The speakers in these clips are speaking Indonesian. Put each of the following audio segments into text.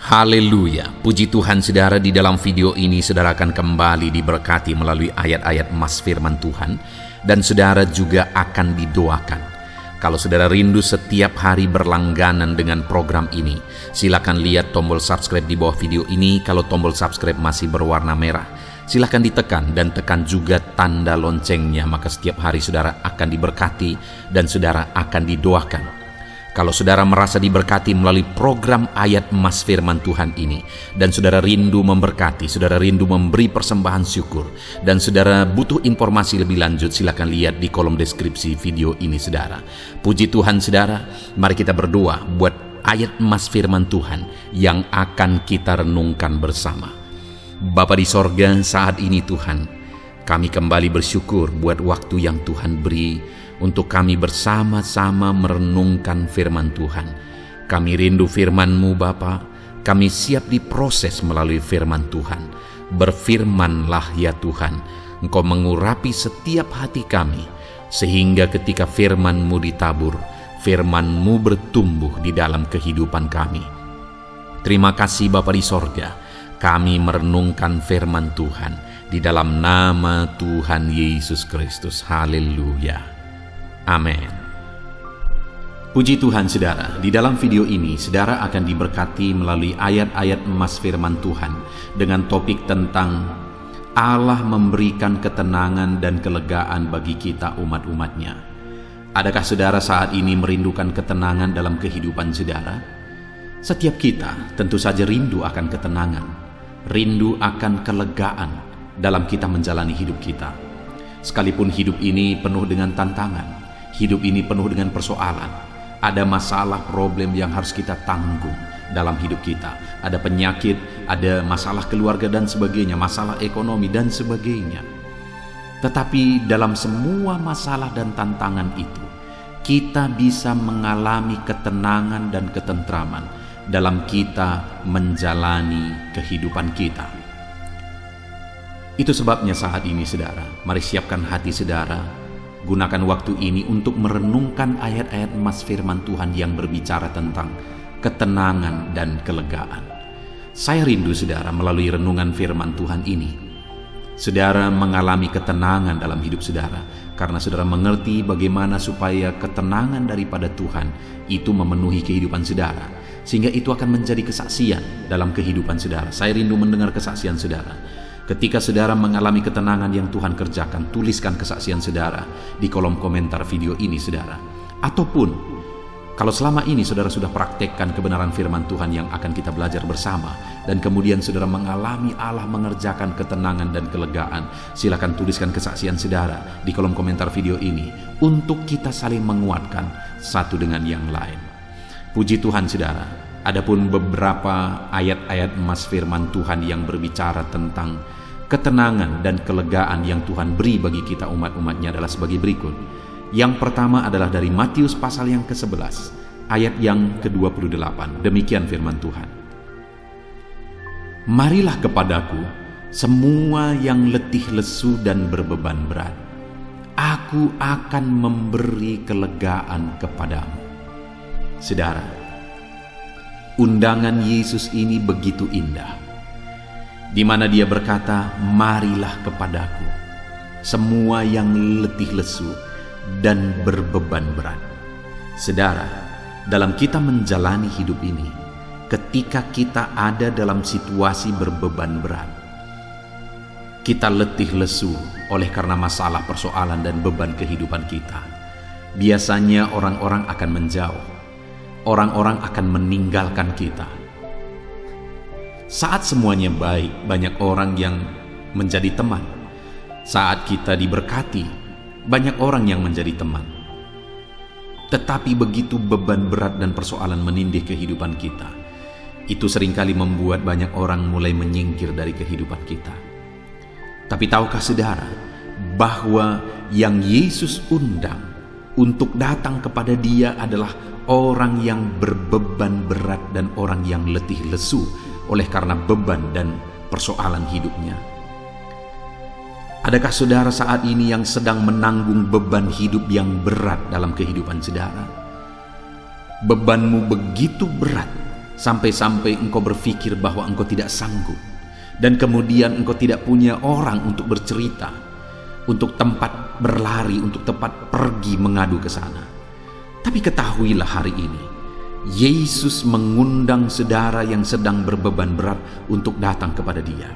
Haleluya, puji Tuhan saudara. Di dalam video ini saudara akan kembali diberkati melalui ayat-ayat emas firman Tuhan, dan saudara juga akan didoakan. Kalau saudara rindu setiap hari berlangganan dengan program ini, silakan lihat tombol subscribe di bawah video ini. Kalau tombol subscribe masih berwarna merah, silakan ditekan dan tekan juga tanda loncengnya, maka setiap hari saudara akan diberkati dan saudara akan didoakan. Kalau saudara merasa diberkati melalui program ayat emas firman Tuhan ini, dan saudara rindu memberkati, saudara rindu memberi persembahan syukur, dan saudara butuh informasi lebih lanjut, silakan lihat di kolom deskripsi video ini saudara. Puji Tuhan saudara, mari kita berdoa buat ayat emas firman Tuhan yang akan kita renungkan bersama. Bapa di sorga, saat ini Tuhan, kami kembali bersyukur buat waktu yang Tuhan beri untuk kami bersama-sama merenungkan firman Tuhan. Kami rindu firman-Mu Bapa, kami siap diproses melalui firman Tuhan. Berfirmanlah ya Tuhan, Engkau mengurapi setiap hati kami, sehingga ketika firman-Mu ditabur, firman-Mu bertumbuh di dalam kehidupan kami. Terima kasih Bapa di sorga, kami merenungkan firman Tuhan di dalam nama Tuhan Yesus Kristus. Haleluya. Amin. Puji Tuhan saudara, di dalam video ini saudara akan diberkati melalui ayat-ayat emas firman Tuhan dengan topik tentang Allah memberikan ketenangan dan kelegaan bagi kita umat-umatnya. Adakah saudara saat ini merindukan ketenangan dalam kehidupan saudara? Setiap kita tentu saja rindu akan ketenangan, rindu akan kelegaan dalam kita menjalani hidup kita. Sekalipun hidup ini penuh dengan tantangan, hidup ini penuh dengan persoalan, ada masalah, problem yang harus kita tanggung dalam hidup kita. Ada penyakit, ada masalah keluarga dan sebagainya, masalah ekonomi dan sebagainya. Tetapi dalam semua masalah dan tantangan itu, kita bisa mengalami ketenangan dan ketentraman dalam kita menjalani kehidupan kita. Itu sebabnya saat ini saudara, mari siapkan hati saudara. Gunakan waktu ini untuk merenungkan ayat-ayat emas firman Tuhan yang berbicara tentang ketenangan dan kelegaan. Saya rindu saudara melalui renungan firman Tuhan ini, saudara mengalami ketenangan dalam hidup saudara, karena saudara mengerti bagaimana supaya ketenangan daripada Tuhan itu memenuhi kehidupan saudara, sehingga itu akan menjadi kesaksian dalam kehidupan saudara. Saya rindu mendengar kesaksian saudara. Ketika saudara mengalami ketenangan yang Tuhan kerjakan, tuliskan kesaksian saudara di kolom komentar video ini saudara. Ataupun kalau selama ini saudara sudah praktekkan kebenaran firman Tuhan yang akan kita belajar bersama, dan kemudian saudara mengalami Allah mengerjakan ketenangan dan kelegaan, silakan tuliskan kesaksian saudara di kolom komentar video ini untuk kita saling menguatkan satu dengan yang lain. Puji Tuhan saudara, adapun beberapa ayat-ayat emas firman Tuhan yang berbicara tentang ketenangan dan kelegaan yang Tuhan beri bagi kita umat-umatnya adalah sebagai berikut. Yang pertama adalah dari Matius pasal yang ke-11 ayat yang ke-28. Demikian firman Tuhan. Marilah kepadaku semua yang letih lesu dan berbeban berat, aku akan memberi kelegaan kepadamu. Saudara, undangan Yesus ini begitu indah, di mana dia berkata, marilah kepadaku semua yang letih lesu dan berbeban berat. Saudara, dalam kita menjalani hidup ini, ketika kita ada dalam situasi berbeban berat, kita letih lesu oleh karena masalah, persoalan dan beban kehidupan kita, biasanya orang-orang akan menjauh, orang-orang akan meninggalkan kita. Saat semuanya baik, banyak orang yang menjadi teman. Saat kita diberkati, banyak orang yang menjadi teman. Tetapi begitu beban berat dan persoalan menindih kehidupan kita, itu seringkali membuat banyak orang mulai menyingkir dari kehidupan kita. Tapi tahukah saudara bahwa yang Yesus undang untuk datang kepada Dia adalah orang yang berbeban berat dan orang yang letih lesu oleh karena beban dan persoalan hidupnya. Adakah saudara saat ini yang sedang menanggung beban hidup yang berat dalam kehidupan saudara? Bebanmu begitu berat Sampai-sampai engkau berpikir bahwa engkau tidak sanggup, dan kemudian engkau tidak punya orang untuk bercerita, untuk tempat berlari, untuk tempat pergi mengadu ke sana. Tapi ketahuilah hari ini, Yesus mengundang saudara yang sedang berbeban berat untuk datang kepada Dia.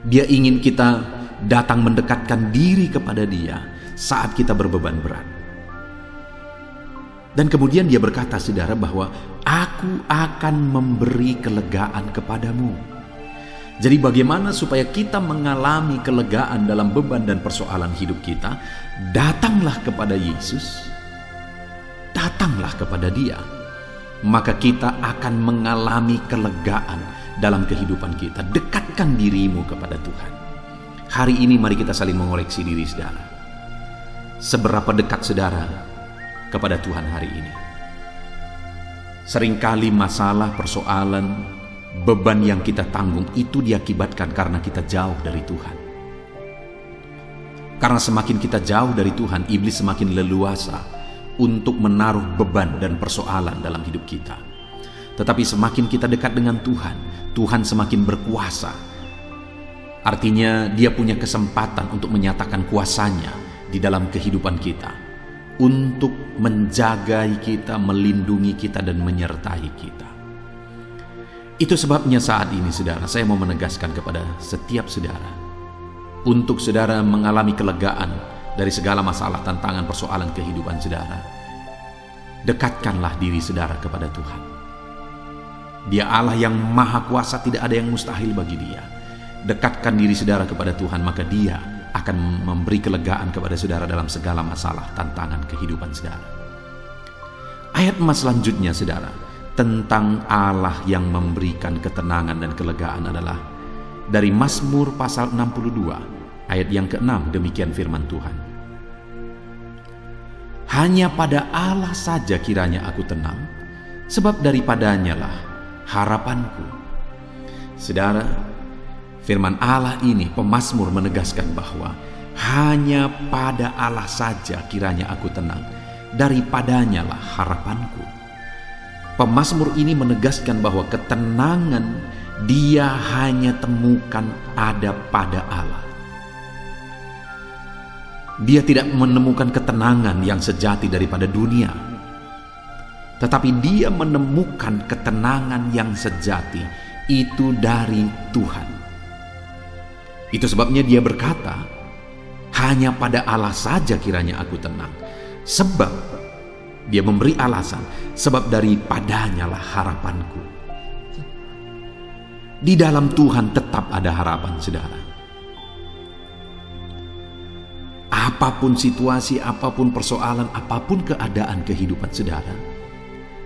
Dia ingin kita datang mendekatkan diri kepada Dia saat kita berbeban berat. Dan kemudian Dia berkata, saudara, bahwa aku akan memberi kelegaan kepadamu. Jadi bagaimana supaya kita mengalami kelegaan dalam beban dan persoalan hidup kita? Datanglah kepada Yesus, datanglah kepada Dia, maka kita akan mengalami kelegaan dalam kehidupan kita. Dekatkan dirimu kepada Tuhan. Hari ini mari kita saling mengoreksi diri, saudara. Seberapa dekat saudara kepada Tuhan hari ini? Seringkali masalah, persoalan, beban yang kita tanggung itu diakibatkan karena kita jauh dari Tuhan. Karena semakin kita jauh dari Tuhan, iblis semakin leluasa untuk menaruh beban dan persoalan dalam hidup kita. Tetapi semakin kita dekat dengan Tuhan, Tuhan semakin berkuasa. Artinya Dia punya kesempatan untuk menyatakan kuasanya di dalam kehidupan kita, untuk menjaga kita, melindungi kita, dan menyertai kita. Itu sebabnya saat ini, saudara, saya mau menegaskan kepada setiap saudara, untuk saudara mengalami kelegaan dari segala masalah, tantangan, persoalan kehidupan saudara, dekatkanlah diri saudara kepada Tuhan. Dia Allah yang maha kuasa, tidak ada yang mustahil bagi Dia. Dekatkan diri saudara kepada Tuhan, maka Dia akan memberi kelegaan kepada saudara dalam segala masalah, tantangan kehidupan saudara. Ayat emas selanjutnya, saudara, tentang Allah yang memberikan ketenangan dan kelegaan adalah dari Mazmur pasal 62 ayat yang ke-6. Demikian firman Tuhan. Hanya pada Allah saja kiranya aku tenang, sebab daripadanya lah harapanku. Saudara, firman Allah ini, pemazmur menegaskan bahwa hanya pada Allah saja kiranya aku tenang, daripadanya lah harapanku. Pemazmur ini menegaskan bahwa ketenangan dia hanya temukan ada pada Allah. Dia tidak menemukan ketenangan yang sejati daripada dunia, tetapi dia menemukan ketenangan yang sejati itu dari Tuhan. Itu sebabnya dia berkata, hanya pada Allah saja kiranya aku tenang. Sebab dia memberi alasan, sebab daripadanya lah harapanku. Di dalam Tuhan tetap ada harapan, saudara. Apapun situasi, apapun persoalan, apapun keadaan kehidupan saudara,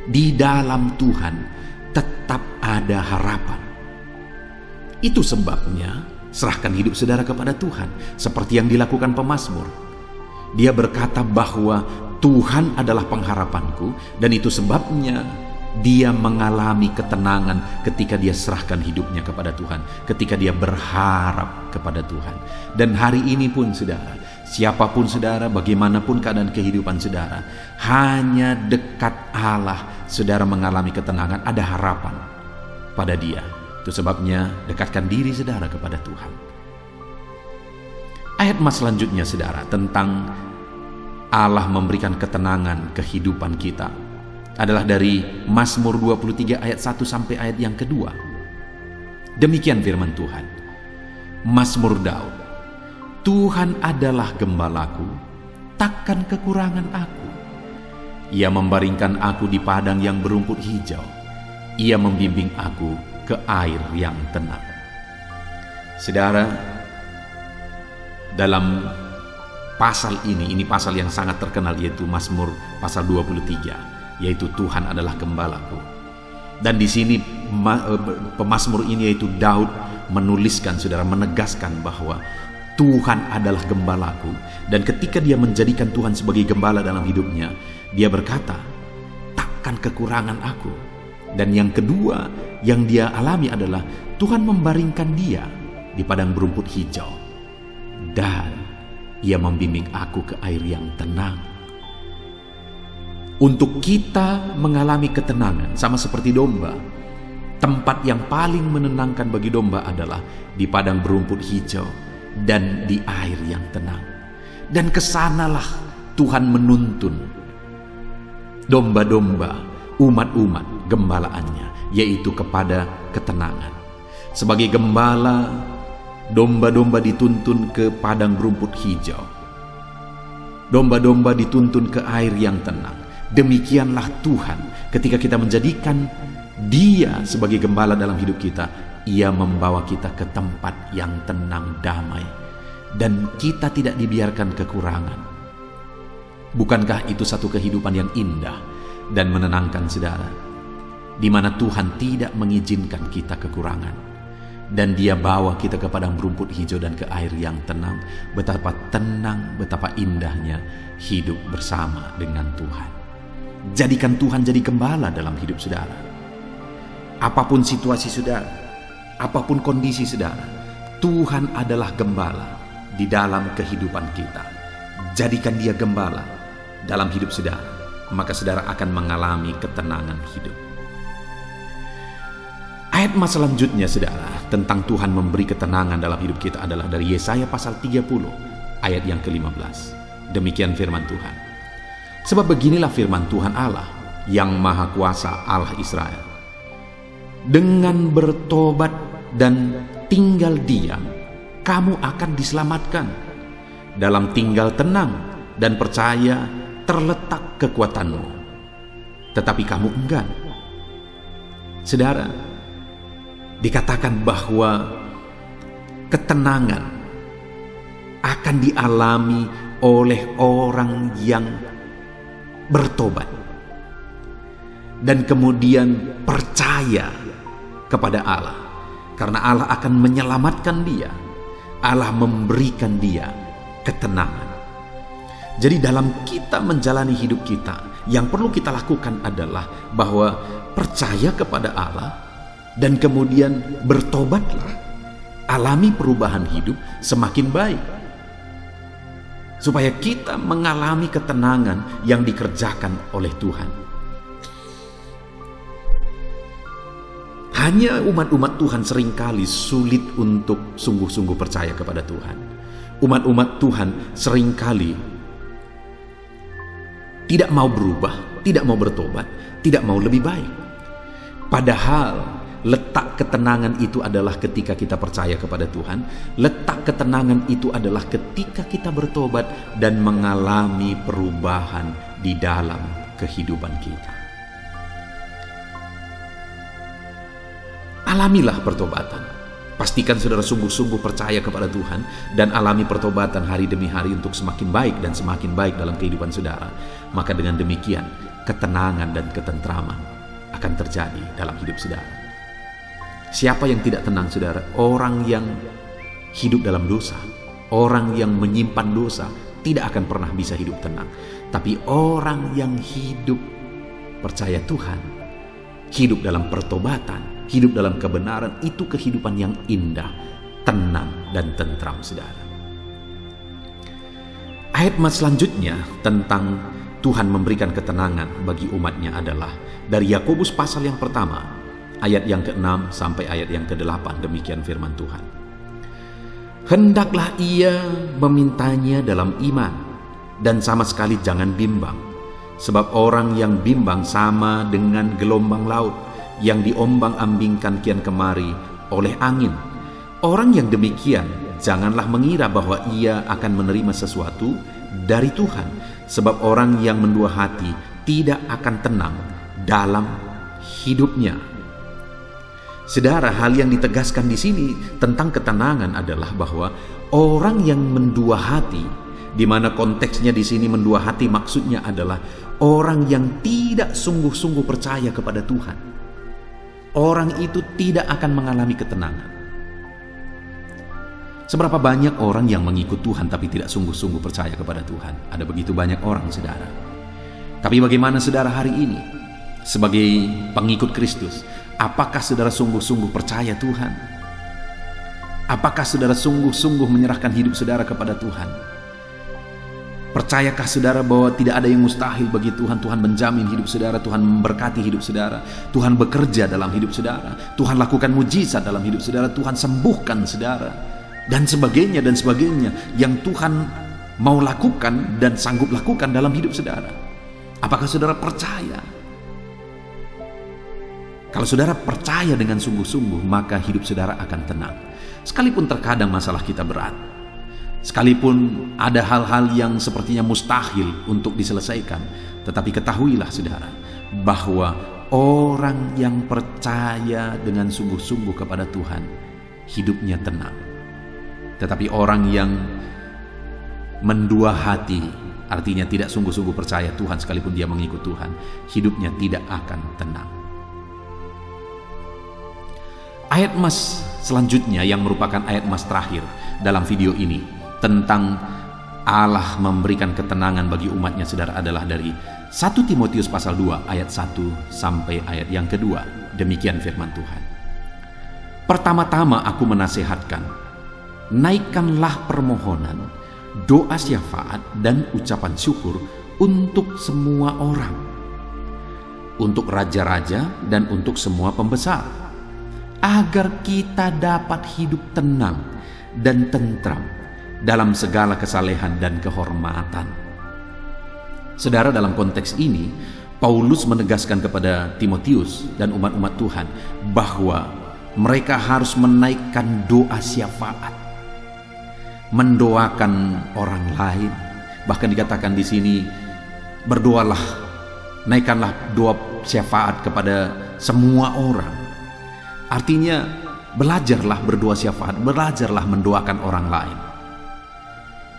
di dalam Tuhan tetap ada harapan. Itu sebabnya serahkan hidup saudara kepada Tuhan, seperti yang dilakukan pemazmur. Dia berkata bahwa Tuhan adalah pengharapanku, dan itu sebabnya dia mengalami ketenangan ketika dia serahkan hidupnya kepada Tuhan, ketika dia berharap kepada Tuhan. Dan hari ini pun, saudara, siapapun saudara, bagaimanapun keadaan kehidupan saudara, hanya dekat Allah saudara mengalami ketenangan, ada harapan pada Dia. Itu sebabnya dekatkan diri saudara kepada Tuhan. Ayat emas selanjutnya, saudara, tentang Allah memberikan ketenangan kehidupan kita adalah dari Mazmur 23 ayat 1 sampai ayat yang kedua. Demikian firman Tuhan. Mazmur Daud. Tuhan adalah gembalaku, takkan kekurangan aku. Ia membaringkan aku di padang yang berumput hijau. Ia membimbing aku ke air yang tenang. Saudara, dalam pasal ini pasal yang sangat terkenal, yaitu Mazmur pasal 23, yaitu Tuhan adalah gembalaku. Dan di sini pemazmur ini, yaitu Daud, menuliskan, saudara, menegaskan bahwa Tuhan adalah gembalaku. Dan ketika dia menjadikan Tuhan sebagai gembala dalam hidupnya, dia berkata, takkan kekurangan aku. Dan yang kedua yang dia alami adalah Tuhan membaringkan dia di padang berumput hijau, dan ia membimbing aku ke air yang tenang. Untuk kita mengalami ketenangan sama seperti domba, tempat yang paling menenangkan bagi domba adalah di padang berumput hijau dan di air yang tenang. Dan kesanalah Tuhan menuntun domba-domba, umat-umat gembalaannya, yaitu kepada ketenangan. Sebagai gembala, domba-domba dituntun ke padang berumput hijau. Domba-domba dituntun ke air yang tenang. Demikianlah Tuhan ketika kita menjadikan Dia sebagai gembala dalam hidup kita. Ia membawa kita ke tempat yang tenang, damai, dan kita tidak dibiarkan kekurangan. Bukankah itu satu kehidupan yang indah dan menenangkan, saudara? Di mana Tuhan tidak mengizinkan kita kekurangan, dan Dia bawa kita ke padang berumput hijau dan ke air yang tenang. Betapa tenang, betapa indahnya hidup bersama dengan Tuhan. Jadikan Tuhan jadi gembala dalam hidup saudara. Apapun situasi saudara, apapun kondisi saudara, Tuhan adalah gembala di dalam kehidupan kita. Jadikan Dia gembala dalam hidup saudara, maka saudara akan mengalami ketenangan hidup. Ayat mas selanjutnya saudara tentang Tuhan memberi ketenangan dalam hidup kita adalah dari Yesaya pasal 30 ayat yang ke-15. Demikian firman Tuhan. Sebab beginilah firman Tuhan Allah yang Maha Kuasa, Allah Israel. Dengan bertobat dan tinggal diam, kamu akan diselamatkan. Dalam tinggal tenang dan percaya terletak kekuatanmu. Tetapi kamu enggan. Saudara, dikatakan bahwa ketenangan akan dialami oleh orang yang bertobat dan kemudian percaya kepada Allah, karena Allah akan menyelamatkan dia. Allah memberikan dia ketenangan. Jadi dalam kita menjalani hidup kita, yang perlu kita lakukan adalah bahwa percaya kepada Allah dan kemudian bertobatlah, alami perubahan hidup semakin baik, supaya kita mengalami ketenangan yang dikerjakan oleh Tuhan. Hanya umat-umat Tuhan seringkali sulit untuk sungguh-sungguh percaya kepada Tuhan. Umat-umat Tuhan seringkali tidak mau berubah, tidak mau bertobat, tidak mau lebih baik. Padahal letak ketenangan itu adalah ketika kita percaya kepada Tuhan. Letak ketenangan itu adalah ketika kita bertobat dan mengalami perubahan di dalam kehidupan kita. Alamilah pertobatan. Pastikan saudara sungguh-sungguh percaya kepada Tuhan dan alami pertobatan hari demi hari untuk semakin baik dan semakin baik dalam kehidupan saudara. Maka dengan demikian, ketenangan dan ketentraman akan terjadi dalam hidup saudara. Siapa yang tidak tenang, saudara? Orang yang hidup dalam dosa, orang yang menyimpan dosa, tidak akan pernah bisa hidup tenang. Tapi orang yang hidup percaya Tuhan, hidup dalam pertobatan, hidup dalam kebenaran, itu kehidupan yang indah, tenang, dan tentram, saudara. Ayat selanjutnya tentang Tuhan memberikan ketenangan bagi umatnya adalah dari Yakobus pasal yang pertama, ayat yang ke-6 sampai ayat yang ke-8. Demikian firman Tuhan. Hendaklah ia memintanya dalam iman, dan sama sekali jangan bimbang. Sebab orang yang bimbang sama dengan gelombang laut yang diombang-ambingkan kian kemari oleh angin. Orang yang demikian janganlah mengira bahwa ia akan menerima sesuatu dari Tuhan. Sebab orang yang mendua hati tidak akan tenang dalam hidupnya. Saudara, hal yang ditegaskan di sini tentang ketenangan adalah bahwa orang yang mendua hati, di mana konteksnya di sini mendua hati maksudnya adalah orang yang tidak sungguh-sungguh percaya kepada Tuhan. Orang itu tidak akan mengalami ketenangan. Seberapa banyak orang yang mengikut Tuhan tapi tidak sungguh-sungguh percaya kepada Tuhan? Ada begitu banyak orang, saudara. Tapi bagaimana saudara hari ini sebagai pengikut Kristus? Apakah saudara sungguh-sungguh percaya Tuhan? Apakah saudara sungguh-sungguh menyerahkan hidup saudara kepada Tuhan? Percayakah saudara bahwa tidak ada yang mustahil bagi Tuhan? Tuhan menjamin hidup saudara, Tuhan memberkati hidup saudara, Tuhan bekerja dalam hidup saudara, Tuhan lakukan mujizat dalam hidup saudara, Tuhan sembuhkan saudara, dan sebagainya yang Tuhan mau lakukan dan sanggup lakukan dalam hidup saudara. Apakah saudara percaya? Kalau saudara percaya dengan sungguh-sungguh, maka hidup saudara akan tenang. Sekalipun terkadang masalah kita berat, sekalipun ada hal-hal yang sepertinya mustahil untuk diselesaikan, tetapi ketahuilah saudara, bahwa orang yang percaya dengan sungguh-sungguh kepada Tuhan, hidupnya tenang. Tetapi orang yang mendua hati, artinya tidak sungguh-sungguh percaya Tuhan sekalipun dia mengikut Tuhan, hidupnya tidak akan tenang. Ayat emas selanjutnya yang merupakan ayat emas terakhir dalam video ini tentang Allah memberikan ketenangan bagi umatnya saudara adalah dari 1 Timotius pasal 2 ayat 1 sampai ayat yang kedua. Demikian firman Tuhan. Pertama-tama aku menasihatkan, naikkanlah permohonan, doa syafaat dan ucapan syukur untuk semua orang, untuk raja-raja dan untuk semua pembesar, agar kita dapat hidup tenang dan tentram dalam segala kesalehan dan kehormatan. Saudara, dalam konteks ini Paulus menegaskan kepada Timotius dan umat-umat Tuhan bahwa mereka harus menaikkan doa syafaat, mendoakan orang lain. Bahkan dikatakan di sini, berdoalah, naikkanlah doa syafaat kepada semua orang. Artinya belajarlah berdoa syafaat, belajarlah mendoakan orang lain.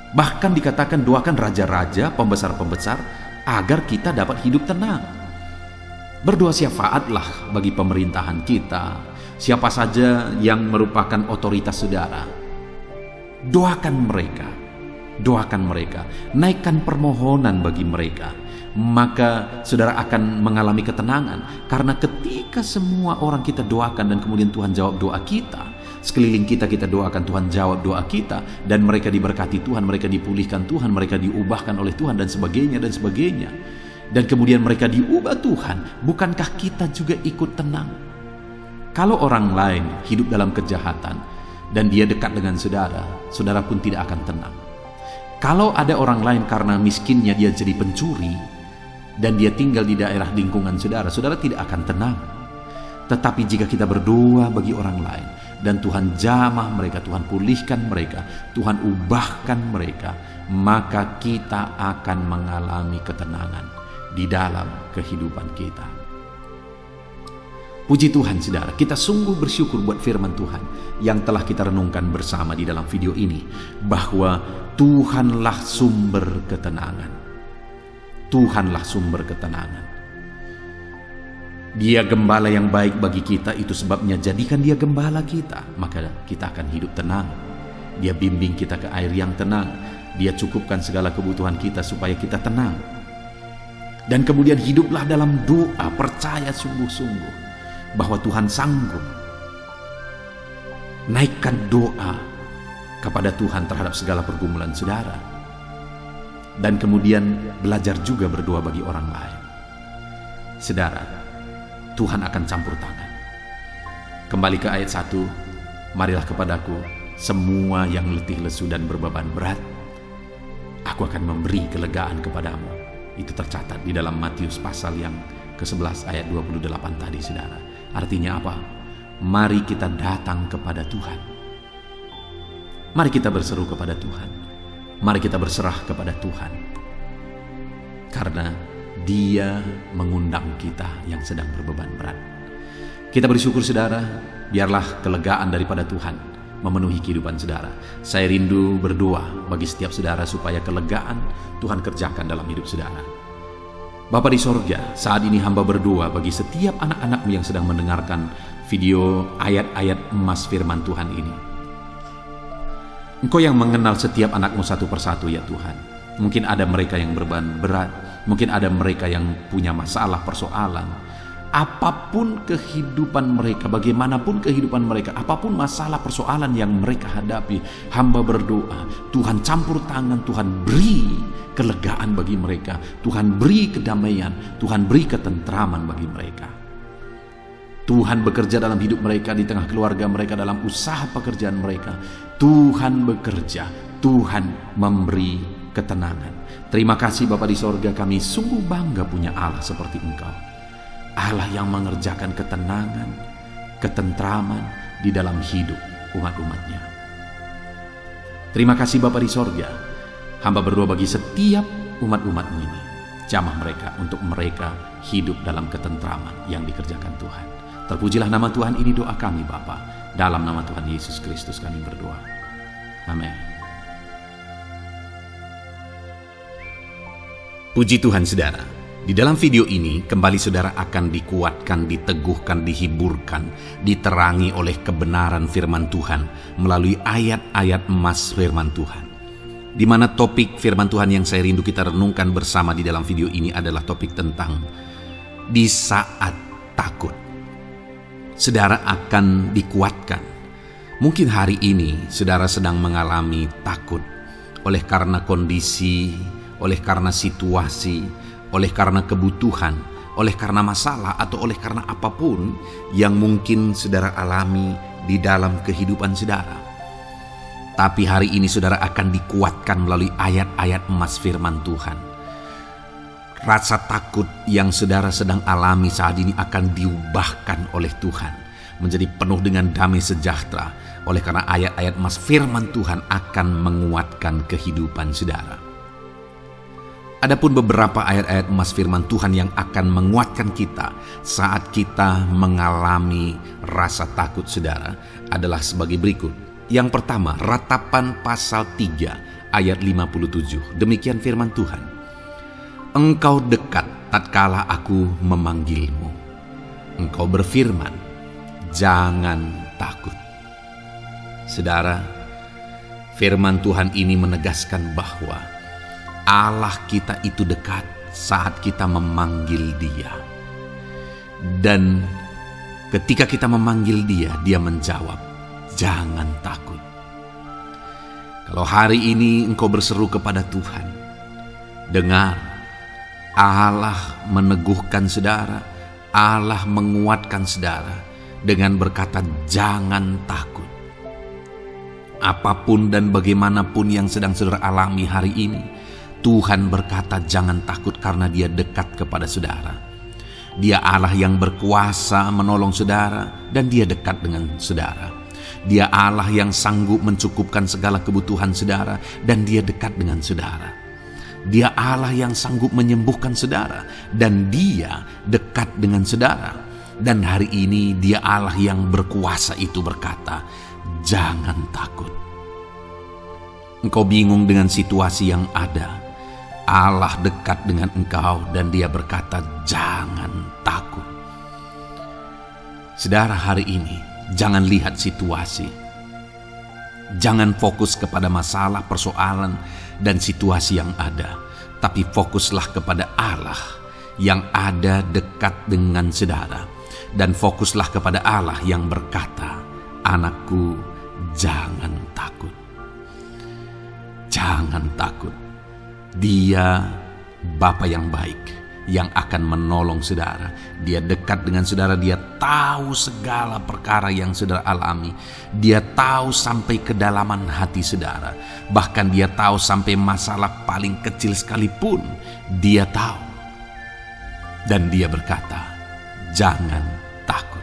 Bahkan dikatakan doakan raja-raja, pembesar-pembesar, agar kita dapat hidup tenang. Berdoa syafaatlah bagi pemerintahan kita, siapa saja yang merupakan otoritas saudara. Doakan mereka, naikkan permohonan bagi mereka. Maka saudara akan mengalami ketenangan, karena ketika semua orang kita doakan dan kemudian Tuhan jawab doa kita, sekeliling kita doakan, Tuhan jawab doa kita, dan mereka diberkati Tuhan, mereka dipulihkan Tuhan, mereka diubahkan oleh Tuhan, dan sebagainya, dan kemudian mereka diubah Tuhan. Bukankah kita juga ikut tenang? Kalau orang lain hidup dalam kejahatan dan dia dekat dengan saudara, saudara pun tidak akan tenang. Kalau ada orang lain karena miskinnya dia jadi pencuri dan dia tinggal di daerah lingkungan saudara, saudara tidak akan tenang. Tetapi jika kita berdoa bagi orang lain dan Tuhan jamah mereka, Tuhan pulihkan mereka, Tuhan ubahkan mereka, maka kita akan mengalami ketenangan di dalam kehidupan kita. Puji Tuhan saudara, kita sungguh bersyukur buat firman Tuhan yang telah kita renungkan bersama di dalam video ini, bahwa Tuhanlah sumber ketenangan. Tuhanlah sumber ketenangan. Dia gembala yang baik bagi kita, itu sebabnya jadikan dia gembala kita, maka kita akan hidup tenang. Dia bimbing kita ke air yang tenang, dia cukupkan segala kebutuhan kita supaya kita tenang. Dan kemudian hiduplah dalam doa, percaya sungguh-sungguh bahwa Tuhan sanggup. Naikkan doa kepada Tuhan terhadap segala pergumulan saudara. Dan kemudian belajar juga berdoa bagi orang lain. Saudara, Tuhan akan campur tangan. Kembali ke ayat 1, marilah kepadaku semua yang letih lesu dan berbeban berat, aku akan memberi kelegaan kepadamu. Itu tercatat di dalam Matius pasal yang ke-11 ayat 28 tadi saudara. Artinya apa? Mari kita datang kepada Tuhan. Mari kita berseru kepada Tuhan. Mari kita berserah kepada Tuhan, karena Dia mengundang kita yang sedang berbeban berat. Kita bersyukur saudara, biarlah kelegaan daripada Tuhan memenuhi kehidupan saudara. Saya rindu berdoa bagi setiap saudara supaya kelegaan Tuhan kerjakan dalam hidup saudara. Bapa di sorga, saat ini hamba berdoa bagi setiap anak-anak-Mu yang sedang mendengarkan video ayat-ayat emas firman Tuhan ini. Engkau yang mengenal setiap anak-Mu satu persatu ya Tuhan. Mungkin ada mereka yang berbeban berat, mungkin ada mereka yang punya masalah, persoalan, Apapun kehidupan mereka, bagaimanapun kehidupan mereka, apapun masalah persoalan yang mereka hadapi, hamba berdoa, Tuhan campur tangan, Tuhan beri kelegaan bagi mereka, Tuhan beri kedamaian, Tuhan beri ketentraman bagi mereka. Tuhan bekerja dalam hidup mereka, di tengah keluarga mereka, dalam usaha pekerjaan mereka. Tuhan bekerja, Tuhan memberi ketenangan. Terima kasih Bapa di sorga, kami sungguh bangga punya Allah seperti Engkau. Allah yang mengerjakan ketenangan, ketentraman di dalam hidup umat-umatnya. Terima kasih Bapa di sorga. Hamba berdoa bagi setiap umat-umat-Mu ini. Jamah mereka untuk mereka hidup dalam ketentraman yang dikerjakan Tuhan. Terpujilah nama Tuhan, ini doa kami Bapa. Dalam nama Tuhan Yesus Kristus kami berdoa. Amin. Puji Tuhan saudara. Di dalam video ini, kembali saudara akan dikuatkan, diteguhkan, dihiburkan, diterangi oleh kebenaran firman Tuhan melalui ayat-ayat emas firman Tuhan. Di mana topik firman Tuhan yang saya rindu kita renungkan bersama di dalam video ini adalah topik tentang di saat takut. Saudara akan dikuatkan. Mungkin hari ini saudara sedang mengalami takut oleh karena kondisi, oleh karena situasi, oleh karena kebutuhan, oleh karena masalah, atau oleh karena apapun yang mungkin saudara alami di dalam kehidupan saudara. Tapi hari ini saudara akan dikuatkan melalui ayat-ayat emas firman Tuhan. Rasa takut yang saudara sedang alami saat ini akan diubahkan oleh Tuhan menjadi penuh dengan damai sejahtera, oleh karena ayat-ayat emas firman Tuhan akan menguatkan kehidupan saudara. Adapun beberapa ayat-ayat emas firman Tuhan yang akan menguatkan kita saat kita mengalami rasa takut saudara adalah sebagai berikut. Yang pertama, Ratapan pasal 3 ayat 57. Demikian firman Tuhan. Engkau dekat tatkala aku memanggilmu. Engkau berfirman, jangan takut. Saudara, firman Tuhan ini menegaskan bahwa Allah kita itu dekat saat kita memanggil Dia. Dan ketika kita memanggil Dia, Dia menjawab, jangan takut. Kalau hari ini engkau berseru kepada Tuhan, dengar, Allah meneguhkan saudara, Allah menguatkan saudara dengan berkata, jangan takut. Apapun dan bagaimanapun yang sedang saudara alami hari ini, Tuhan berkata jangan takut karena Dia dekat kepada saudara. Dia Allah yang berkuasa menolong saudara dan Dia dekat dengan saudara. Dia Allah yang sanggup mencukupkan segala kebutuhan saudara dan Dia dekat dengan saudara. Dia Allah yang sanggup menyembuhkan saudara dan Dia dekat dengan saudara. Dan hari ini Dia Allah yang berkuasa itu berkata, jangan takut. Engkau bingung dengan situasi yang ada. Allah dekat dengan engkau dan Dia berkata jangan takut. Saudara, hari ini jangan lihat situasi. Jangan fokus kepada masalah, persoalan, dan situasi yang ada. Tapi fokuslah kepada Allah yang ada dekat dengan saudara. Dan fokuslah kepada Allah yang berkata, anakku jangan takut. Jangan takut. Dia Bapa yang baik yang akan menolong saudara. Dia dekat dengan saudara. Dia tahu segala perkara yang saudara alami. Dia tahu sampai kedalaman hati saudara. Bahkan Dia tahu sampai masalah paling kecil sekalipun. Dia tahu. Dan Dia berkata, jangan takut.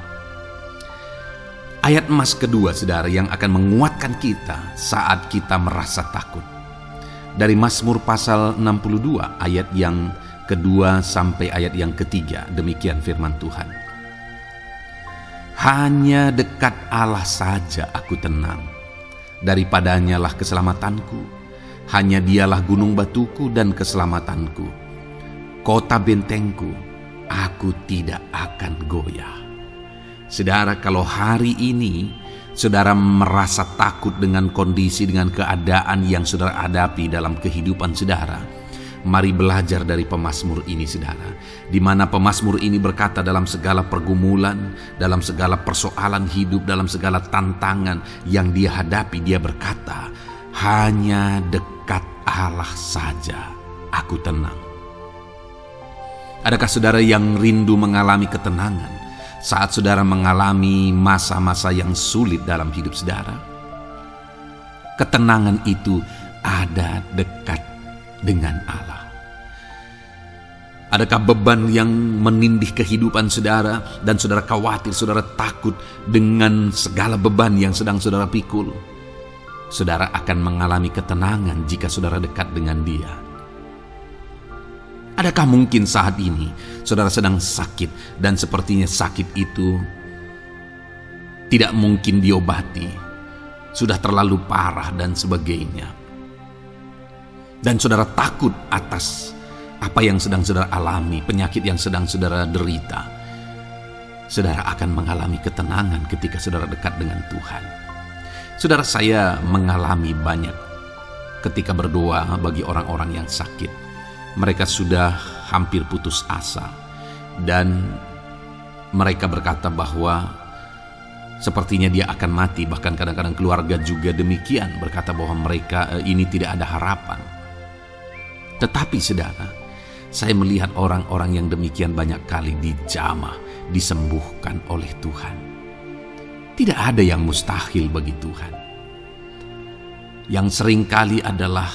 Ayat emas kedua saudara yang akan menguatkan kita saat kita merasa takut. Dari Mazmur pasal 62 ayat yang kedua sampai ayat yang ketiga. Demikian firman Tuhan. Hanya dekat Allah saja aku tenang. Daripadanya lah keselamatanku. Hanya Dialah gunung batuku dan keselamatanku. Kota bentengku, aku tidak akan goyah. Saudara, kalau hari ini saudara merasa takut dengan kondisi, dengan keadaan yang saudara hadapi dalam kehidupan saudara, Mari belajar dari pemazmur ini, saudara, di mana pemazmur ini berkata dalam segala pergumulan, dalam segala persoalan hidup, dalam segala tantangan yang dia hadapi, dia berkata, hanya dekat Allah saja aku tenang. Adakah saudara yang rindu mengalami ketenangan saat saudara mengalami masa-masa yang sulit dalam hidup saudara? Ketenangan itu ada dekat dengan Allah. Adakah beban yang menindih kehidupan saudara dan saudara khawatir, saudara takut dengan segala beban yang sedang saudara pikul? Saudara akan mengalami ketenangan jika saudara dekat dengan Dia. Adakah mungkin saat ini saudara sedang sakit dan sepertinya sakit itu tidak mungkin diobati, sudah terlalu parah dan sebagainya, dan saudara takut atas apa yang sedang saudara alami, penyakit yang sedang saudara derita? Saudara akan mengalami ketenangan ketika saudara dekat dengan Tuhan. Saudara, saya mengalami banyak ketika berdoa bagi orang-orang yang sakit. Mereka sudah hampir putus asa dan mereka berkata bahwa sepertinya dia akan mati. Bahkan kadang-kadang keluarga juga demikian, berkata bahwa mereka ini tidak ada harapan. Tetapi saudara, saya melihat orang-orang yang demikian banyak kali dijamah, disembuhkan oleh Tuhan. Tidak ada yang mustahil bagi Tuhan. Yang seringkali adalah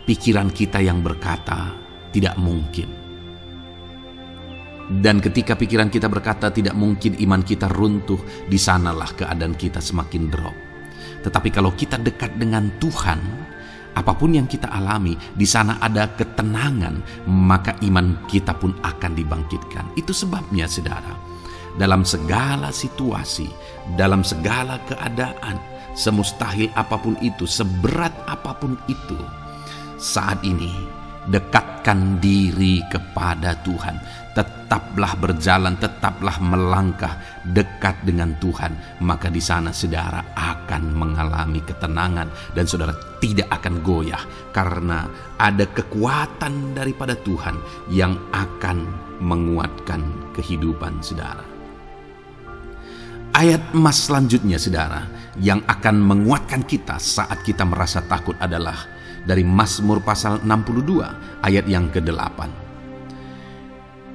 pikiran kita yang berkata tidak mungkin. Dan ketika pikiran kita berkata tidak mungkin, iman kita runtuh, di sanalah keadaan kita semakin drop. Tetapi kalau kita dekat dengan Tuhan, apapun yang kita alami, di sana ada ketenangan, maka iman kita pun akan dibangkitkan. Itu sebabnya saudara, dalam segala situasi, dalam segala keadaan, semustahil apapun itu, seberat apapun itu, saat ini dekatkan diri kepada Tuhan. Tetaplah berjalan, tetaplah melangkah dekat dengan Tuhan. Maka di sana saudara akan mengalami ketenangan dan saudara tidak akan goyah, karena ada kekuatan daripada Tuhan yang akan menguatkan kehidupan saudara. Ayat emas selanjutnya saudara yang akan menguatkan kita saat kita merasa takut adalah dari Mazmur pasal 62 ayat yang ke-8.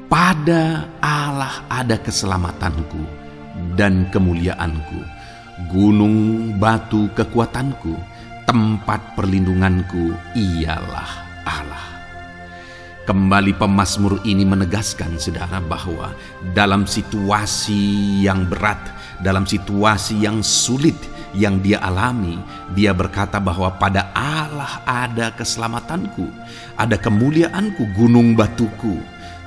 Pada Allah ada keselamatanku dan kemuliaanku, gunung batu kekuatanku, tempat perlindunganku ialah Allah. Kembali pemazmur ini menegaskan saudara bahwa dalam situasi yang berat, dalam situasi yang sulit yang dia alami, dia berkata bahwa pada Allah ada keselamatanku, ada kemuliaanku, gunung batuku,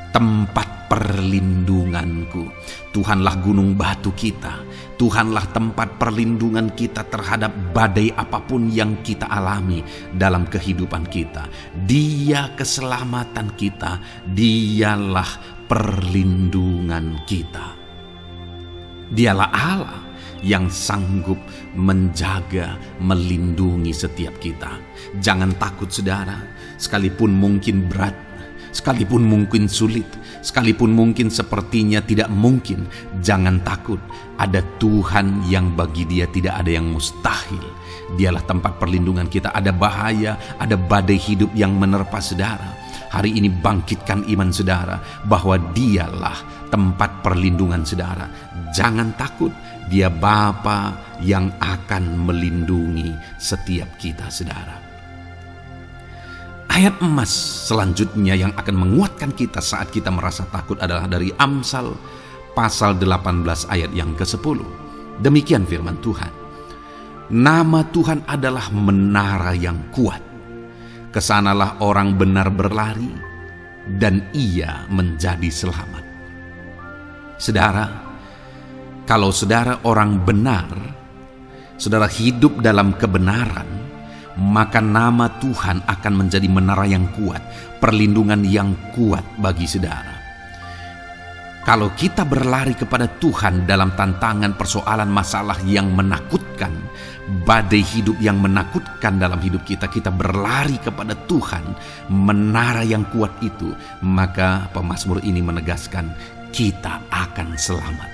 tempat perlindunganku. Tuhanlah gunung batu kita, Tuhanlah tempat perlindungan kita terhadap badai apapun yang kita alami dalam kehidupan kita. Dia keselamatan kita, dialah perlindungan kita. Dialah Allah yang sanggup menjaga, melindungi setiap kita. Jangan takut saudara, sekalipun mungkin berat, sekalipun mungkin sulit, sekalipun mungkin sepertinya tidak mungkin, jangan takut. Ada Tuhan yang bagi Dia tidak ada yang mustahil. Dialah tempat perlindungan kita. Ada bahaya, ada badai hidup yang menerpa saudara. Hari ini bangkitkan iman saudara bahwa Dialah tempat perlindungan saudara. Jangan takut, Dia Bapa yang akan melindungi setiap kita saudara. Ayat emas selanjutnya yang akan menguatkan kita saat kita merasa takut adalah dari Amsal pasal 18 ayat yang ke-10. Demikian firman Tuhan. Nama Tuhan adalah menara yang kuat. Kesanalah orang benar berlari dan ia menjadi selamat. Saudara, kalau saudara orang benar, saudara hidup dalam kebenaran, maka nama Tuhan akan menjadi menara yang kuat, perlindungan yang kuat bagi saudara. Kalau kita berlari kepada Tuhan dalam tantangan persoalan masalah yang menakutkan, badai hidup yang menakutkan dalam hidup kita, kita berlari kepada Tuhan, menara yang kuat itu, maka pemazmur ini menegaskan kita akan selamat.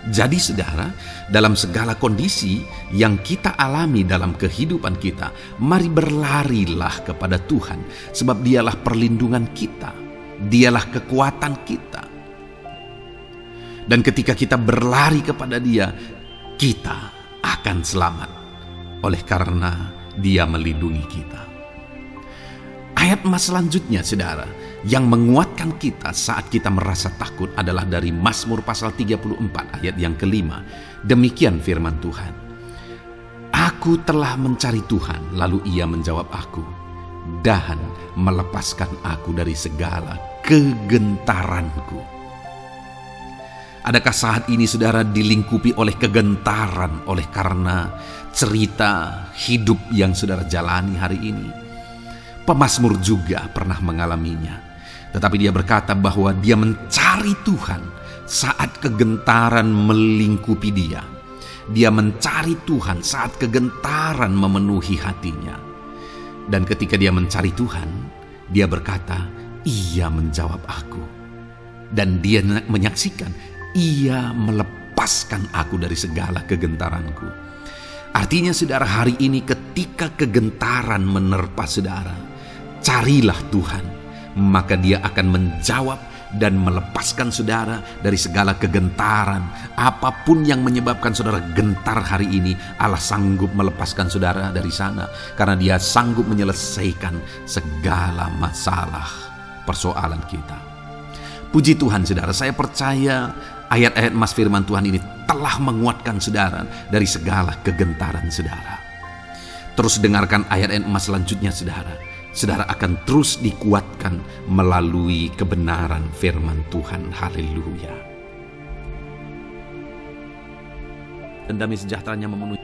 Jadi saudara, dalam segala kondisi yang kita alami dalam kehidupan kita, mari berlarilah kepada Tuhan, sebab Dialah perlindungan kita. Dialah kekuatan kita. Dan ketika kita berlari kepada Dia, kita akan selamat. Oleh karena Dia melindungi kita. Ayat mas selanjutnya saudara, yang menguatkan kita saat kita merasa takut adalah dari Mazmur pasal 34 ayat yang kelima. Demikian firman Tuhan. Aku telah mencari Tuhan, lalu Ia menjawab aku, dan melepaskan aku dari segala kegentaranku. Adakah saat ini saudara dilingkupi oleh kegentaran oleh karena cerita hidup yang saudara jalani hari ini? Pemazmur juga pernah mengalaminya, tetapi dia berkata bahwa dia mencari Tuhan saat kegentaran melingkupi dia. Dia mencari Tuhan saat kegentaran memenuhi hatinya. Dan ketika dia mencari Tuhan, dia berkata, Ia menjawab aku. Dan dia menyaksikan, Ia melepaskan aku dari segala kegentaranku. Artinya saudara, hari ini ketika kegentaran menerpa saudara, carilah Tuhan, maka Dia akan menjawab dan melepaskan saudara dari segala kegentaran. Apapun yang menyebabkan saudara gentar hari ini, Allah sanggup melepaskan saudara dari sana, karena Dia sanggup menyelesaikan segala masalah persoalan kita. Puji Tuhan saudara, saya percaya ayat-ayat mas firman Tuhan ini telah menguatkan saudara dari segala kegentaran saudara. Terus dengarkan ayat-ayat mas selanjutnya saudara. Saudara akan terus dikuatkan melalui kebenaran firman Tuhan. Haleluya. Dan damai sejahteranya memenuhi.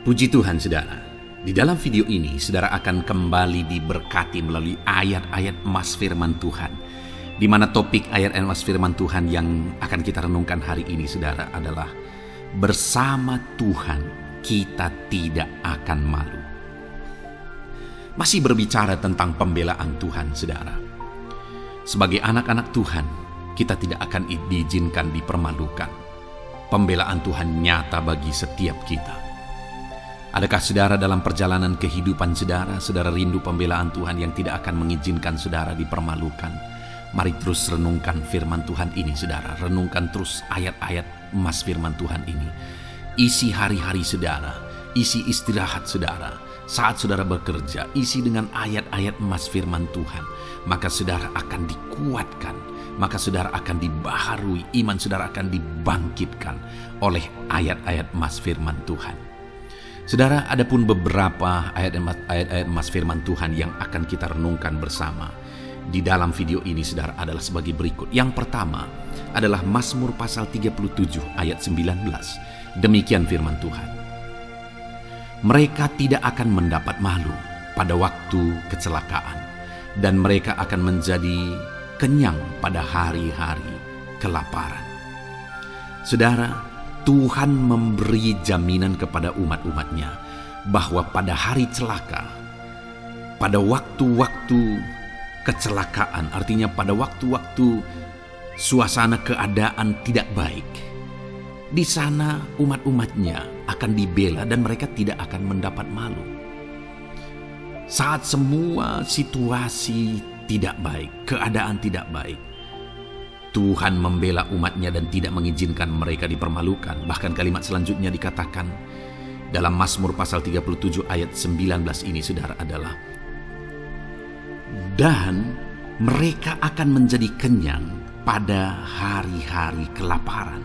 Puji Tuhan saudara. Di dalam video ini saudara akan kembali diberkati melalui ayat-ayat mas firman Tuhan. Di mana topik ayat-ayat mas firman Tuhan yang akan kita renungkan hari ini saudara adalah bersama Tuhan kita tidak akan malu. Masih berbicara tentang pembelaan Tuhan, saudara. Sebagai anak-anak Tuhan, kita tidak akan diizinkan dipermalukan. Pembelaan Tuhan nyata bagi setiap kita. Adakah saudara dalam perjalanan kehidupan saudara, saudara rindu pembelaan Tuhan yang tidak akan mengizinkan saudara dipermalukan? Mari terus renungkan firman Tuhan ini, saudara. Renungkan terus ayat-ayat mas firman Tuhan ini. Isi hari-hari saudara, isi istirahat saudara. Saat saudara bekerja, isi dengan ayat-ayat emas firman Tuhan. Maka saudara akan dikuatkan. Maka saudara akan dibaharui. Iman saudara akan dibangkitkan oleh ayat-ayat emas firman Tuhan. Saudara, ada pun beberapa ayat-ayat emas firman Tuhan yang akan kita renungkan bersama di dalam video ini saudara adalah sebagai berikut. Yang pertama adalah Mazmur pasal 37 ayat 19. Demikian firman Tuhan. Mereka tidak akan mendapat malu pada waktu kecelakaan, dan mereka akan menjadi kenyang pada hari-hari kelaparan. Saudara, Tuhan memberi jaminan kepada umat-umatnya bahwa pada hari celaka, pada waktu-waktu kecelakaan, artinya pada waktu-waktu suasana keadaan tidak baik, di sana umat-umatnya akan dibela dan mereka tidak akan mendapat malu. Saat semua situasi tidak baik, keadaan tidak baik, Tuhan membela umatnya dan tidak mengizinkan mereka dipermalukan. Bahkan kalimat selanjutnya dikatakan dalam Mazmur pasal 37 ayat 19 ini saudara adalah, dan mereka akan menjadi kenyang pada hari-hari kelaparan.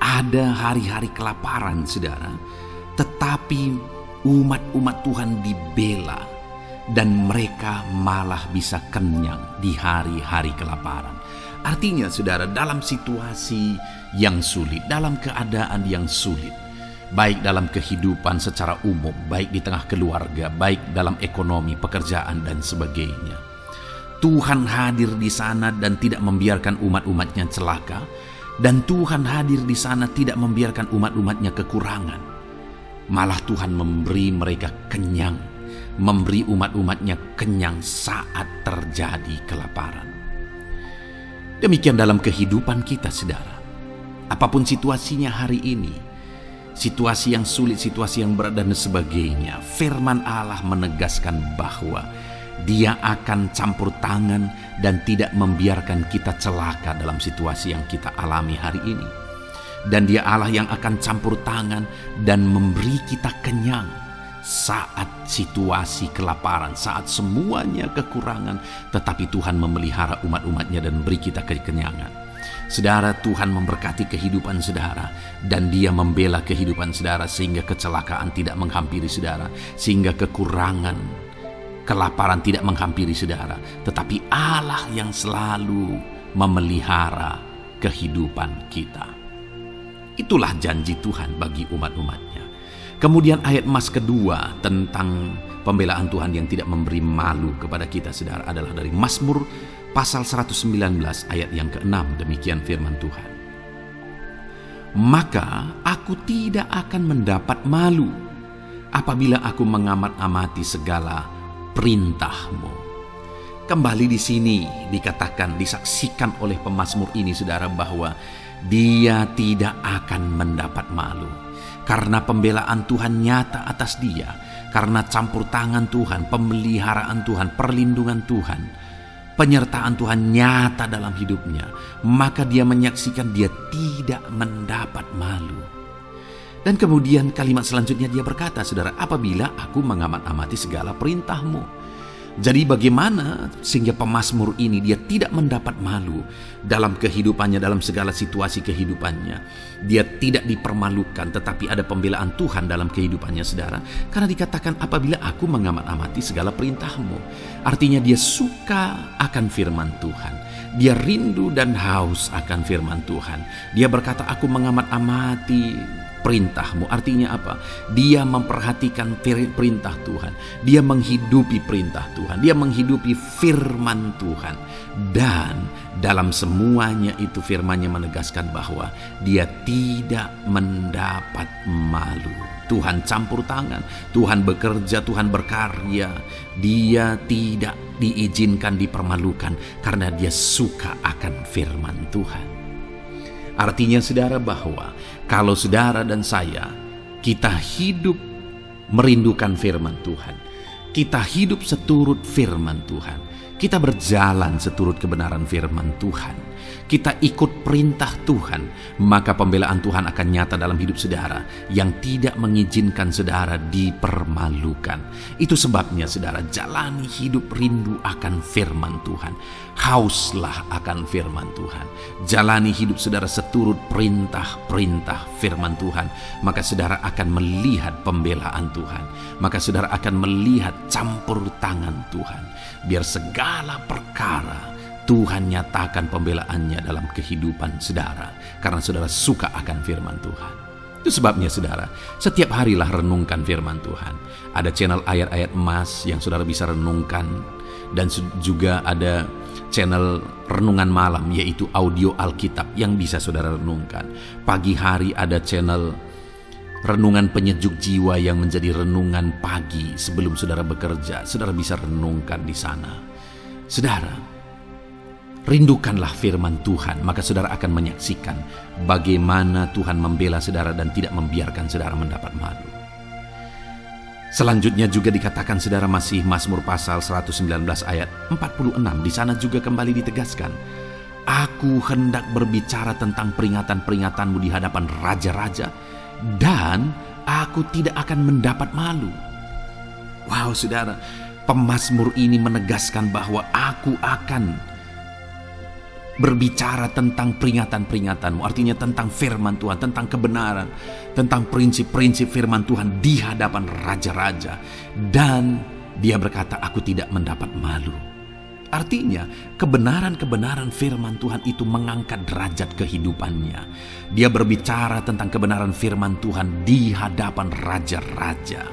Ada hari-hari kelaparan saudara, tetapi umat-umat Tuhan dibela dan mereka malah bisa kenyang di hari-hari kelaparan. Artinya saudara, dalam situasi yang sulit, dalam keadaan yang sulit, baik dalam kehidupan secara umum, baik di tengah keluarga, baik dalam ekonomi, pekerjaan dan sebagainya, Tuhan hadir di sana dan tidak membiarkan umat-umatnya celaka. Dan Tuhan hadir di sana tidak membiarkan umat-umatnya kekurangan. Malah Tuhan memberi mereka kenyang, memberi umat-umatnya kenyang saat terjadi kelaparan. Demikian dalam kehidupan kita, saudara. Apapun situasinya hari ini, situasi yang sulit, situasi yang berat dan sebagainya, firman Allah menegaskan bahwa Dia akan campur tangan dan tidak membiarkan kita celaka dalam situasi yang kita alami hari ini. Dan Dia Allah yang akan campur tangan dan memberi kita kenyang saat situasi kelaparan, saat semuanya kekurangan, tetapi Tuhan memelihara umat-umatnya dan beri kita kekenyangan. Saudara, Tuhan memberkati kehidupan saudara dan Dia membela kehidupan saudara sehingga kecelakaan tidak menghampiri saudara, sehingga kekurangan, kelaparan tidak menghampiri saudara, tetapi Allah yang selalu memelihara kehidupan kita. Itulah janji Tuhan bagi umat-umatnya. Kemudian ayat emas kedua tentang pembelaan Tuhan yang tidak memberi malu kepada kita, saudara, adalah dari Mazmur pasal 119 ayat yang ke-6. Demikian firman Tuhan. Maka aku tidak akan mendapat malu apabila aku mengamat-amati segala perintah-Mu. Kembali di sini dikatakan, disaksikan oleh pemazmur ini, saudara, bahwa dia tidak akan mendapat malu karena pembelaan Tuhan nyata atas dia, karena campur tangan Tuhan, pemeliharaan Tuhan, perlindungan Tuhan, penyertaan Tuhan nyata dalam hidupnya. Maka dia menyaksikan dia tidak mendapat malu. Dan kemudian kalimat selanjutnya dia berkata, saudara, apabila aku mengamat-amati segala perintah-Mu. Jadi bagaimana sehingga pemazmur ini dia tidak mendapat malu dalam kehidupannya, dalam segala situasi kehidupannya. Dia tidak dipermalukan, tetapi ada pembelaan Tuhan dalam kehidupannya, saudara. Karena dikatakan apabila aku mengamat-amati segala perintah-Mu. Artinya dia suka akan firman Tuhan. Dia rindu dan haus akan firman Tuhan. Dia berkata, aku mengamat-amati perintah-Mu. Artinya apa? Dia memperhatikan perintah Tuhan. Dia menghidupi perintah Tuhan. Dia menghidupi firman Tuhan. Dan dalam semuanya itu firman-Nya menegaskan bahwa dia tidak mendapat malu. Tuhan campur tangan, Tuhan bekerja, Tuhan berkarya. Dia tidak diizinkan dipermalukan karena dia suka akan firman Tuhan. Artinya, saudara, bahwa kalau saudara dan saya, kita hidup merindukan firman Tuhan, kita hidup seturut firman Tuhan, kita berjalan seturut kebenaran firman Tuhan, kita ikut perintah Tuhan, maka pembelaan Tuhan akan nyata dalam hidup saudara yang tidak mengizinkan saudara dipermalukan. Itu sebabnya, saudara, jalani hidup rindu akan firman Tuhan. Hauslah akan firman Tuhan. Jalani hidup saudara seturut perintah-perintah firman Tuhan. Maka saudara akan melihat pembelaan Tuhan. Maka saudara akan melihat campur tangan Tuhan. Biar segala perkara Tuhan nyatakan pembelaannya dalam kehidupan saudara. Karena saudara suka akan firman Tuhan. Itu sebabnya, saudara, setiap harilah renungkan firman Tuhan. Ada channel ayat-ayat emas yang saudara bisa renungkan. Dan juga ada channel renungan malam, yaitu audio Alkitab yang bisa saudara renungkan. Pagi hari ada channel renungan penyejuk jiwa yang menjadi renungan pagi sebelum saudara bekerja. Saudara bisa renungkan di sana. Saudara, rindukanlah firman Tuhan, maka saudara akan menyaksikan bagaimana Tuhan membela saudara dan tidak membiarkan saudara mendapat malu. Selanjutnya juga dikatakan, saudara, masih Mazmur pasal 119 ayat 46. Di sana juga kembali ditegaskan, aku hendak berbicara tentang peringatan-peringatanmu di hadapan raja-raja, dan aku tidak akan mendapat malu. Wow, saudara, pemazmur ini menegaskan bahwa aku akan berbicara tentang peringatan-peringatanmu. Artinya tentang firman Tuhan, tentang kebenaran, tentang prinsip-prinsip firman Tuhan di hadapan raja-raja. Dan dia berkata, aku tidak mendapat malu. Artinya kebenaran-kebenaran firman Tuhan itu mengangkat derajat kehidupannya. Dia berbicara tentang kebenaran firman Tuhan di hadapan raja-raja.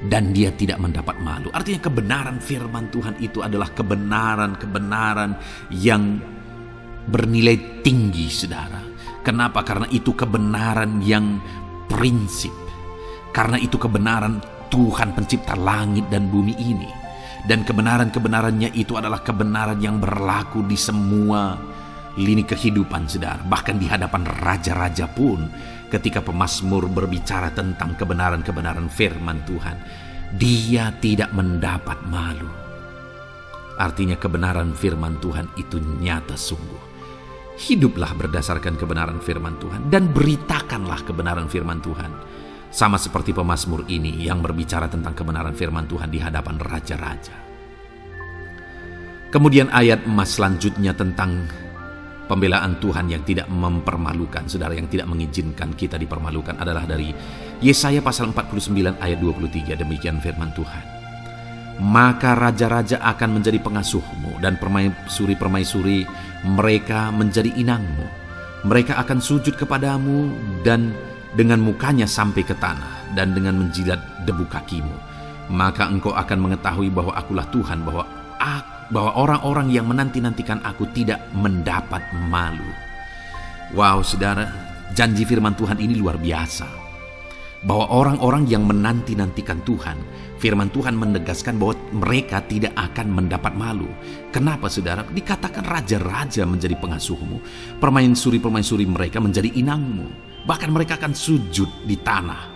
dan dia tidak mendapat malu. Artinya kebenaran firman Tuhan itu adalah kebenaran yang bernilai tinggi, saudara. Kenapa? Karena itu kebenaran yang prinsip. Karena itu kebenaran Tuhan pencipta langit dan bumi ini. Dan kebenaran-kebenarannya itu adalah kebenaran yang berlaku di semua lini kehidupan, saudara. Bahkan di hadapan raja-raja pun, ketika pemazmur berbicara tentang kebenaran-kebenaran firman Tuhan, dia tidak mendapat malu. Artinya kebenaran firman Tuhan itu nyata sungguh. Hiduplah berdasarkan kebenaran firman Tuhan dan beritakanlah kebenaran firman Tuhan. Sama seperti pemazmur ini yang berbicara tentang kebenaran firman Tuhan di hadapan raja-raja. Kemudian ayat emas selanjutnya tentang pembelaan Tuhan yang tidak mempermalukan, saudara, yang tidak mengizinkan kita dipermalukan adalah dari Yesaya pasal 49 ayat 23. Demikian firman Tuhan. Maka raja-raja akan menjadi pengasuhmu dan permaisuri-permaisuri mereka menjadi inangmu. Mereka akan sujud kepadamu dan dengan mukanya sampai ke tanah dan dengan menjilat debu kakimu. Maka engkau akan mengetahui bahwa akulah Tuhan, bahwa orang-orang yang menanti-nantikan aku tidak mendapat malu. Wow, saudara, janji firman Tuhan ini luar biasa. Bahwa orang-orang yang menanti-nantikan Tuhan, firman Tuhan menegaskan bahwa mereka tidak akan mendapat malu. Kenapa, saudara? Dikatakan raja-raja menjadi pengasuhmu, permaisuri-permaisuri mereka menjadi inangmu. Bahkan mereka akan sujud di tanah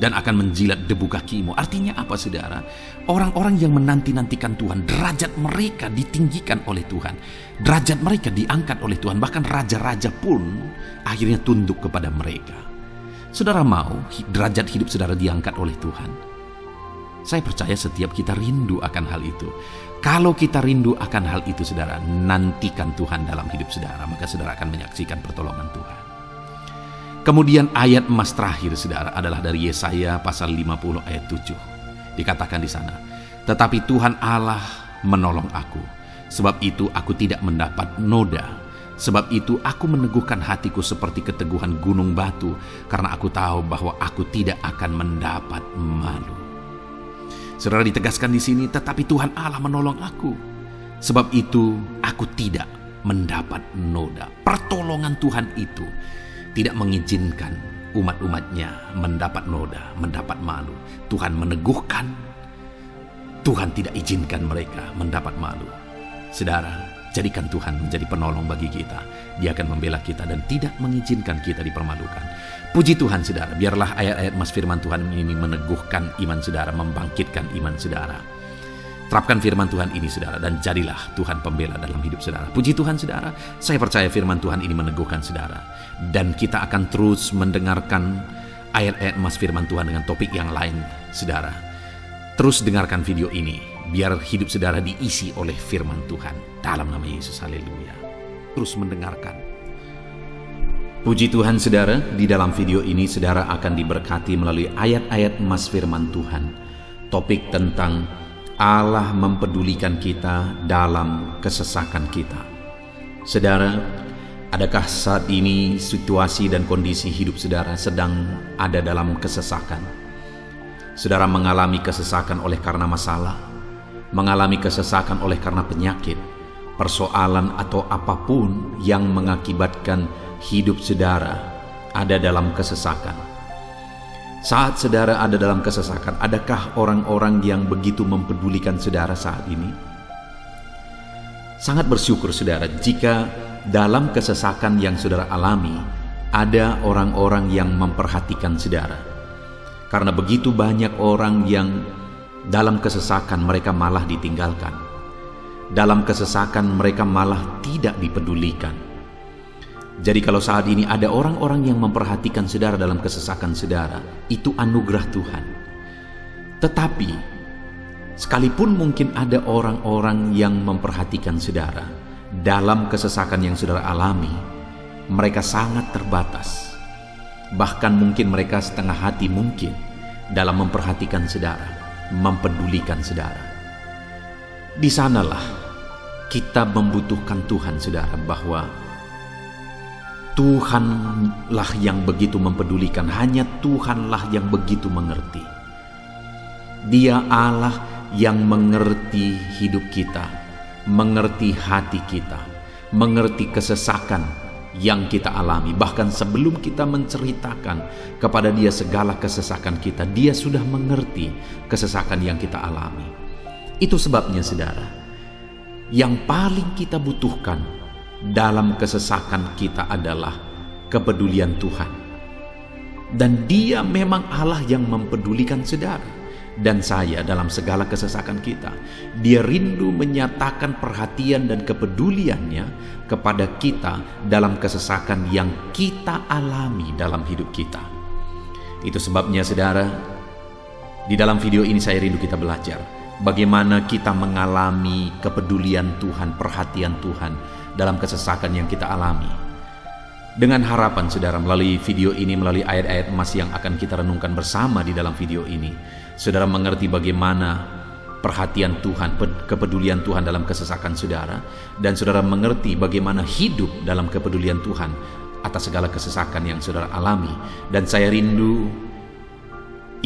dan akan menjilat debu kakimu. Artinya apa, saudara? Orang-orang yang menanti-nantikan Tuhan, derajat mereka ditinggikan oleh Tuhan. Derajat mereka diangkat oleh Tuhan. Bahkan raja-raja pun akhirnya tunduk kepada mereka. Saudara mau derajat hidup saudara diangkat oleh Tuhan? Saya percaya setiap kita rindu akan hal itu. Kalau kita rindu akan hal itu, saudara, nantikan Tuhan dalam hidup saudara, maka saudara akan menyaksikan pertolongan Tuhan. Kemudian ayat emas terakhir, saudara, adalah dari Yesaya pasal 50 ayat 7. Dikatakan di sana, tetapi Tuhan Allah menolong aku, sebab itu aku tidak mendapat noda. Sebab itu aku meneguhkan hatiku seperti keteguhan gunung batu, karena aku tahu bahwa aku tidak akan mendapat malu. Saudara, ditegaskan di sini, tetapi Tuhan Allah menolong aku. Sebab itu aku tidak mendapat noda. Pertolongan Tuhan itu tidak mengizinkan umat-umatnya mendapat noda, mendapat malu. Tuhan meneguhkan, Tuhan tidak izinkan mereka mendapat malu. Saudara, jadikan Tuhan menjadi penolong bagi kita. Dia akan membela kita dan tidak mengizinkan kita dipermalukan. Puji Tuhan, saudara. Biarlah ayat-ayat emas firman Tuhan ini meneguhkan iman saudara, membangkitkan iman saudara. Terapkan firman Tuhan ini, saudara, dan jadilah Tuhan pembela dalam hidup saudara. Puji Tuhan, saudara. Saya percaya firman Tuhan ini meneguhkan saudara. Dan kita akan terus mendengarkan ayat-ayat emas firman Tuhan dengan topik yang lain, saudara. Terus dengarkan video ini, biar hidup saudara diisi oleh firman Tuhan. Dalam nama Yesus, haleluya. Terus mendengarkan. Puji Tuhan, saudara. Di dalam video ini saudara akan diberkati melalui ayat-ayat emas firman Tuhan. Topik tentang Allah mempedulikan kita dalam kesesakan kita. Saudara, adakah saat ini situasi dan kondisi hidup saudara sedang ada dalam kesesakan? Saudara mengalami kesesakan oleh karena masalah, mengalami kesesakan oleh karena penyakit, persoalan atau apapun yang mengakibatkan hidup saudara ada dalam kesesakan. Saat saudara ada dalam kesesakan, adakah orang-orang yang begitu mempedulikan saudara saat ini? Sangat bersyukur saudara jika dalam kesesakan yang saudara alami ada orang-orang yang memperhatikan saudara. Karena begitu banyak orang yang dalam kesesakan mereka malah ditinggalkan. Dalam kesesakan mereka malah tidak dipedulikan. Jadi kalau saat ini ada orang-orang yang memperhatikan saudara dalam kesesakan saudara, itu anugerah Tuhan. Tetapi sekalipun mungkin ada orang-orang yang memperhatikan saudara dalam kesesakan yang saudara alami, mereka sangat terbatas. Bahkan mungkin mereka setengah hati mungkin dalam memperhatikan saudara, mempedulikan saudara. Di sanalah kita membutuhkan Tuhan, saudara, bahwa Tuhanlah yang begitu mempedulikan, hanya Tuhanlah yang begitu mengerti. Dia Allah yang mengerti hidup kita, mengerti hati kita, mengerti kesesakan yang kita alami. Bahkan sebelum kita menceritakan kepada Dia segala kesesakan kita, Dia sudah mengerti kesesakan yang kita alami. Itu sebabnya saudara, yang paling kita butuhkan dalam kesesakan kita adalah kepedulian Tuhan. Dan Dia memang Allah yang mempedulikan saudara dan saya dalam segala kesesakan kita. Dia rindu menyatakan perhatian dan kepeduliannya kepada kita dalam kesesakan yang kita alami dalam hidup kita. Itu sebabnya saudara, di dalam video ini saya rindu kita belajar bagaimana kita mengalami kepedulian Tuhan, perhatian Tuhan dalam kesesakan yang kita alami. Dengan harapan saudara, melalui video ini, melalui ayat-ayat emas yang akan kita renungkan bersama di dalam video ini, saudara mengerti bagaimana perhatian Tuhan, kepedulian Tuhan dalam kesesakan saudara, dan saudara mengerti bagaimana hidup dalam kepedulian Tuhan atas segala kesesakan yang saudara alami. Dan saya rindu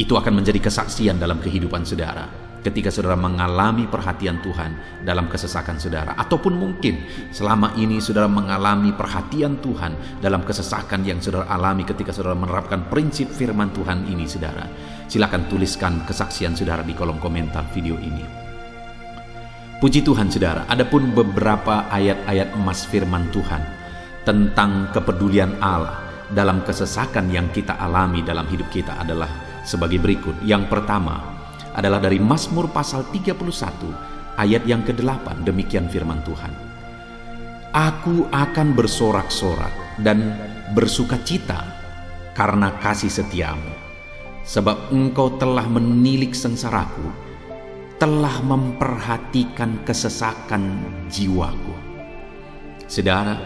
itu akan menjadi kesaksian dalam kehidupan saudara ketika saudara mengalami perhatian Tuhan dalam kesesakan saudara, ataupun mungkin selama ini saudara mengalami perhatian Tuhan dalam kesesakan yang saudara alami ketika saudara menerapkan prinsip firman Tuhan ini. Saudara, silakan tuliskan kesaksian saudara di kolom komentar video ini. Puji Tuhan saudara, adapun beberapa ayat-ayat emas firman Tuhan tentang kepedulian Allah dalam kesesakan yang kita alami dalam hidup kita adalah sebagai berikut. Yang pertama adalah dari Mazmur pasal 31 ayat yang ke-8. Demikian firman Tuhan. Aku akan bersorak-sorak dan bersukacita karena kasih setiamu, sebab engkau telah menilik sengsaraku, telah memperhatikan kesesakan jiwaku. Saudara,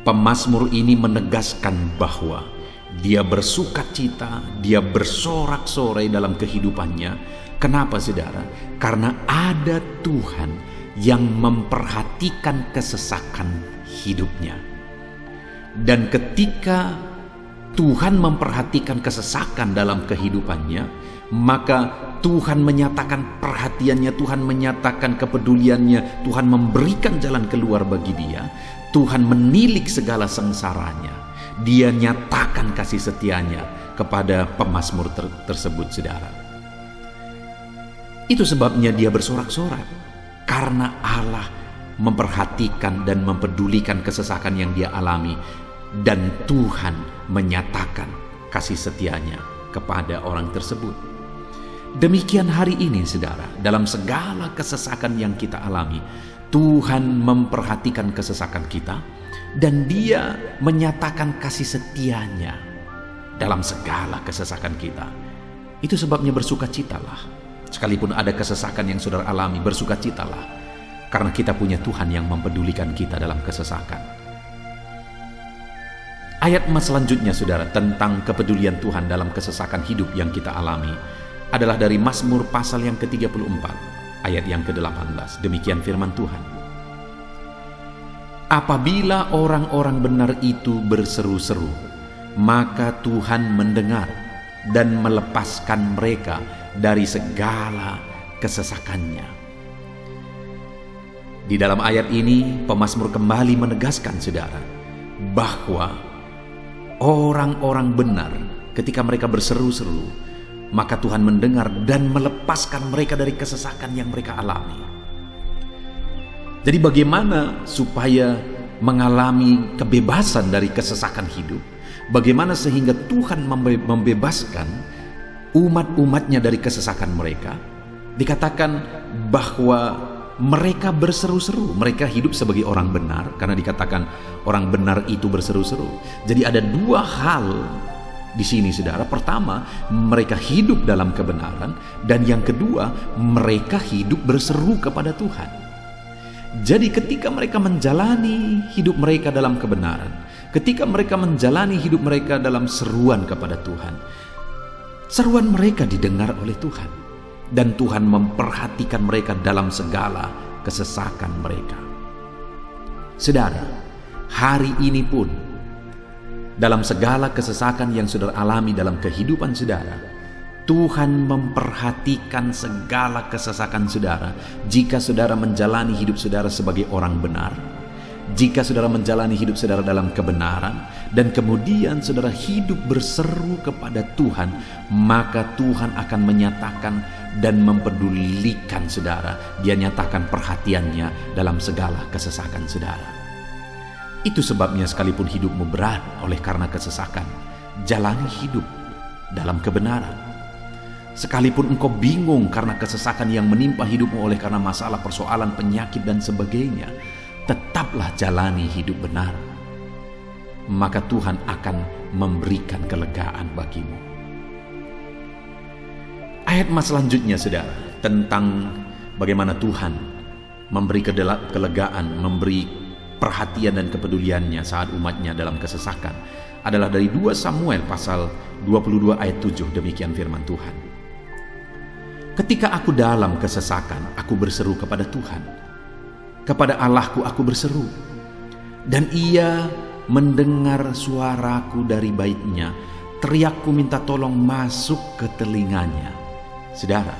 pemazmur ini menegaskan bahwa dia bersukacita, dia bersorak-sorai dalam kehidupannya. Kenapa saudara? Karena ada Tuhan yang memperhatikan kesesakan hidupnya. Dan ketika Tuhan memperhatikan kesesakan dalam kehidupannya, maka Tuhan menyatakan perhatiannya, Tuhan menyatakan kepeduliannya, Tuhan memberikan jalan keluar bagi dia. Tuhan menilik segala sengsaranya. Dia nyatakan kasih setianya kepada pemazmur tersebut saudara. Itu sebabnya dia bersorak-sorak, karena Allah memperhatikan dan mempedulikan kesesakan yang dia alami, dan Tuhan menyatakan kasih setianya kepada orang tersebut. Demikian hari ini saudara, dalam segala kesesakan yang kita alami, Tuhan memperhatikan kesesakan kita, dan Dia menyatakan kasih setianya dalam segala kesesakan kita. Itu sebabnya bersukacitalah. Sekalipun ada kesesakan yang saudara alami, bersukacitalah, karena kita punya Tuhan yang mempedulikan kita dalam kesesakan. Ayat emas selanjutnya saudara tentang kepedulian Tuhan dalam kesesakan hidup yang kita alami adalah dari Mazmur pasal yang ke-34 ayat yang ke-18. Demikian firman Tuhan. Apabila orang-orang benar itu berseru-seru, maka Tuhan mendengar dan melepaskan mereka dari segala kesesakannya. Di dalam ayat ini, pemazmur kembali menegaskan saudara, bahwa orang-orang benar ketika mereka berseru-seru, maka Tuhan mendengar dan melepaskan mereka dari kesesakan yang mereka alami. Jadi bagaimana supaya mengalami kebebasan dari kesesakan hidup? Bagaimana sehingga Tuhan membebaskan umat-umatnya dari kesesakan mereka? Dikatakan bahwa mereka berseru-seru, mereka hidup sebagai orang benar, karena dikatakan orang benar itu berseru-seru. Jadi ada dua hal di sini saudara. Pertama, mereka hidup dalam kebenaran, dan yang kedua, mereka hidup berseru kepada Tuhan. Jadi ketika mereka menjalani hidup mereka dalam kebenaran, ketika mereka menjalani hidup mereka dalam seruan kepada Tuhan, seruan mereka didengar oleh Tuhan, dan Tuhan memperhatikan mereka dalam segala kesesakan mereka. Saudara, hari ini pun dalam segala kesesakan yang saudara alami dalam kehidupan saudara, Tuhan memperhatikan segala kesesakan saudara jika saudara menjalani hidup saudara sebagai orang benar. Jika saudara menjalani hidup saudara dalam kebenaran dan kemudian saudara hidup berseru kepada Tuhan, maka Tuhan akan menyatakan dan mempedulikan saudara. Dia nyatakan perhatiannya dalam segala kesesakan saudara. Itu sebabnya sekalipun hidupmu berat oleh karena kesesakan, jalani hidup dalam kebenaran. Sekalipun engkau bingung karena kesesakan yang menimpa hidupmu oleh karena masalah, persoalan, penyakit dan sebagainya, tetaplah jalani hidup benar. Maka Tuhan akan memberikan kelegaan bagimu. Ayat selanjutnya saudara, tentang bagaimana Tuhan memberi kelegaan, memberi perhatian dan kepeduliannya saat umatnya dalam kesesakan, adalah dari 2 Samuel pasal 22 ayat 7. Demikian firman Tuhan. Ketika aku dalam kesesakan, aku berseru kepada Tuhan. Kepada Allahku aku berseru, dan Ia mendengar suaraku dari baitnya. Teriakku minta tolong masuk ke telinganya. Saudara,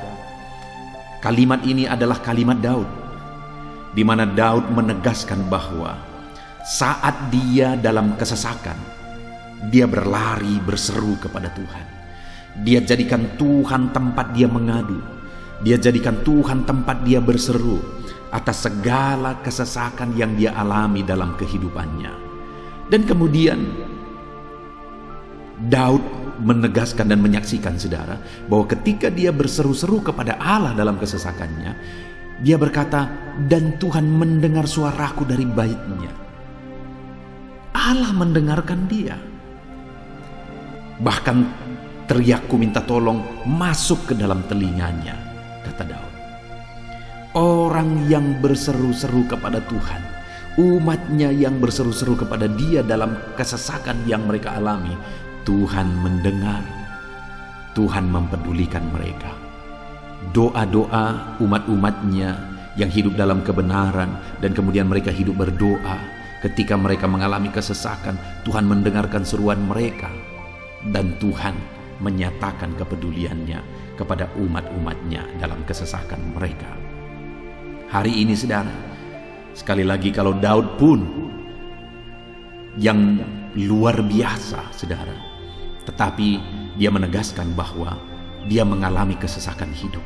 kalimat ini adalah kalimat Daud, di mana Daud menegaskan bahwa saat dia dalam kesesakan, dia berlari berseru kepada Tuhan. Dia jadikan Tuhan tempat dia mengadu. Dia jadikan Tuhan tempat dia berseru atas segala kesesakan yang dia alami dalam kehidupannya. Dan kemudian Daud menegaskan dan menyaksikan saudara bahwa ketika dia berseru-seru kepada Allah dalam kesesakannya, dia berkata, dan Tuhan mendengar suaraku dari baitnya. Allah mendengarkan dia. Bahkan teriakku minta tolong masuk ke dalam telinganya, kata Daud. Orang yang berseru-seru kepada Tuhan, umatnya yang berseru-seru kepada dia dalam kesesakan yang mereka alami, Tuhan mendengar, Tuhan mempedulikan mereka. Doa-doa umat-umatnya yang hidup dalam kebenaran dan kemudian mereka hidup berdoa, ketika mereka mengalami kesesakan, Tuhan mendengarkan seruan mereka dan Tuhan menyatakan kepeduliannya kepada umat-umatnya dalam kesesakan mereka. Hari ini saudara, sekali lagi kalau Daud pun yang luar biasa saudara, tetapi dia menegaskan bahwa dia mengalami kesesakan hidup.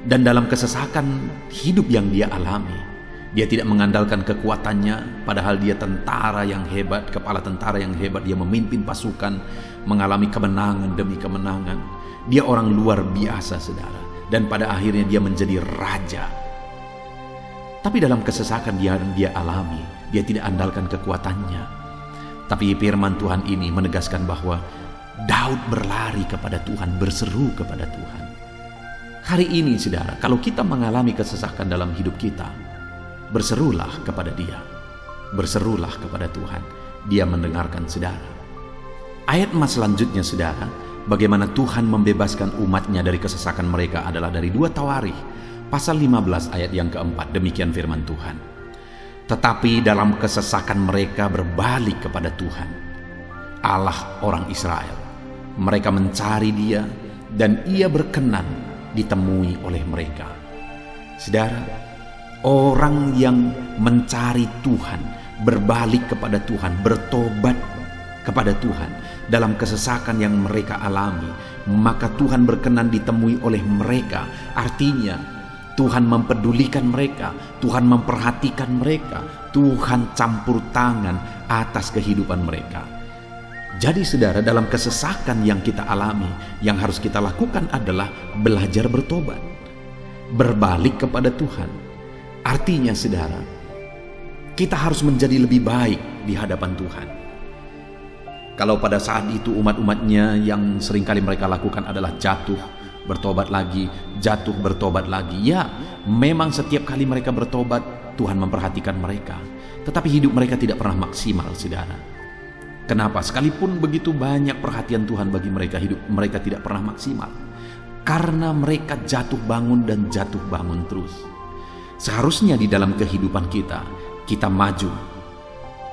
Dan dalam kesesakan hidup yang dia alami, dia tidak mengandalkan kekuatannya, padahal dia tentara yang hebat, kepala tentara yang hebat. Dia memimpin pasukan, mengalami kemenangan demi kemenangan. Dia orang luar biasa saudara, dan pada akhirnya dia menjadi raja. Tapi dalam kesesakan dia alami, dia tidak andalkan kekuatannya. Tapi firman Tuhan ini menegaskan bahwa Daud berlari kepada Tuhan, berseru kepada Tuhan. Hari ini saudara, kalau kita mengalami kesesakan dalam hidup kita, berserulah kepada Dia, berserulah kepada Tuhan. Dia mendengarkan saudara. Ayat selanjutnya saudara, bagaimana Tuhan membebaskan umatnya dari kesesakan mereka adalah dari 2 Tawarikh pasal 15 ayat yang keempat. Demikian firman Tuhan. Tetapi dalam kesesakan mereka berbalik kepada Tuhan, Allah orang Israel. Mereka mencari Dia dan Ia berkenan ditemui oleh mereka. Saudara, orang yang mencari Tuhan, berbalik kepada Tuhan, bertobat kepada Tuhan dalam kesesakan yang mereka alami, maka Tuhan berkenan ditemui oleh mereka. Artinya Tuhan mempedulikan mereka, Tuhan memperhatikan mereka, Tuhan campur tangan atas kehidupan mereka. Jadi saudara, dalam kesesakan yang kita alami, yang harus kita lakukan adalah belajar bertobat, berbalik kepada Tuhan. Artinya saudara, kita harus menjadi lebih baik di hadapan Tuhan. Kalau pada saat itu umat-umatnya yang seringkali mereka lakukan adalah jatuh, bertobat lagi, jatuh, bertobat lagi. Ya, memang setiap kali mereka bertobat, Tuhan memperhatikan mereka. Tetapi hidup mereka tidak pernah maksimal, saudara. Kenapa? Sekalipun begitu banyak perhatian Tuhan bagi mereka, hidup mereka tidak pernah maksimal. Karena mereka jatuh bangun dan jatuh bangun terus. Seharusnya di dalam kehidupan kita, kita maju,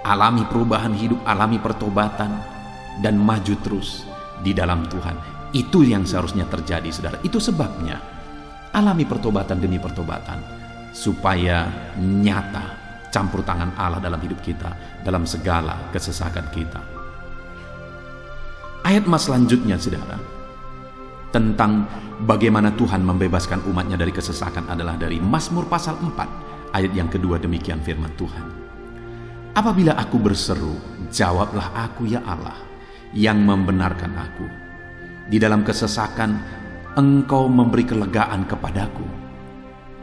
alami perubahan hidup, alami pertobatan, dan maju terus di dalam Tuhan. Itu yang seharusnya terjadi, saudara. Itu sebabnya alami pertobatan demi pertobatan, supaya nyata campur tangan Allah dalam hidup kita, dalam segala kesesakan kita. Ayat mas selanjutnya, saudara, tentang bagaimana Tuhan membebaskan umatnya dari kesesakan adalah dari Mazmur pasal 4 ayat yang kedua. Demikian firman Tuhan, apabila aku berseru, jawablah aku ya Allah, yang membenarkan aku. Di dalam kesesakan Engkau memberi kelegaan kepadaku.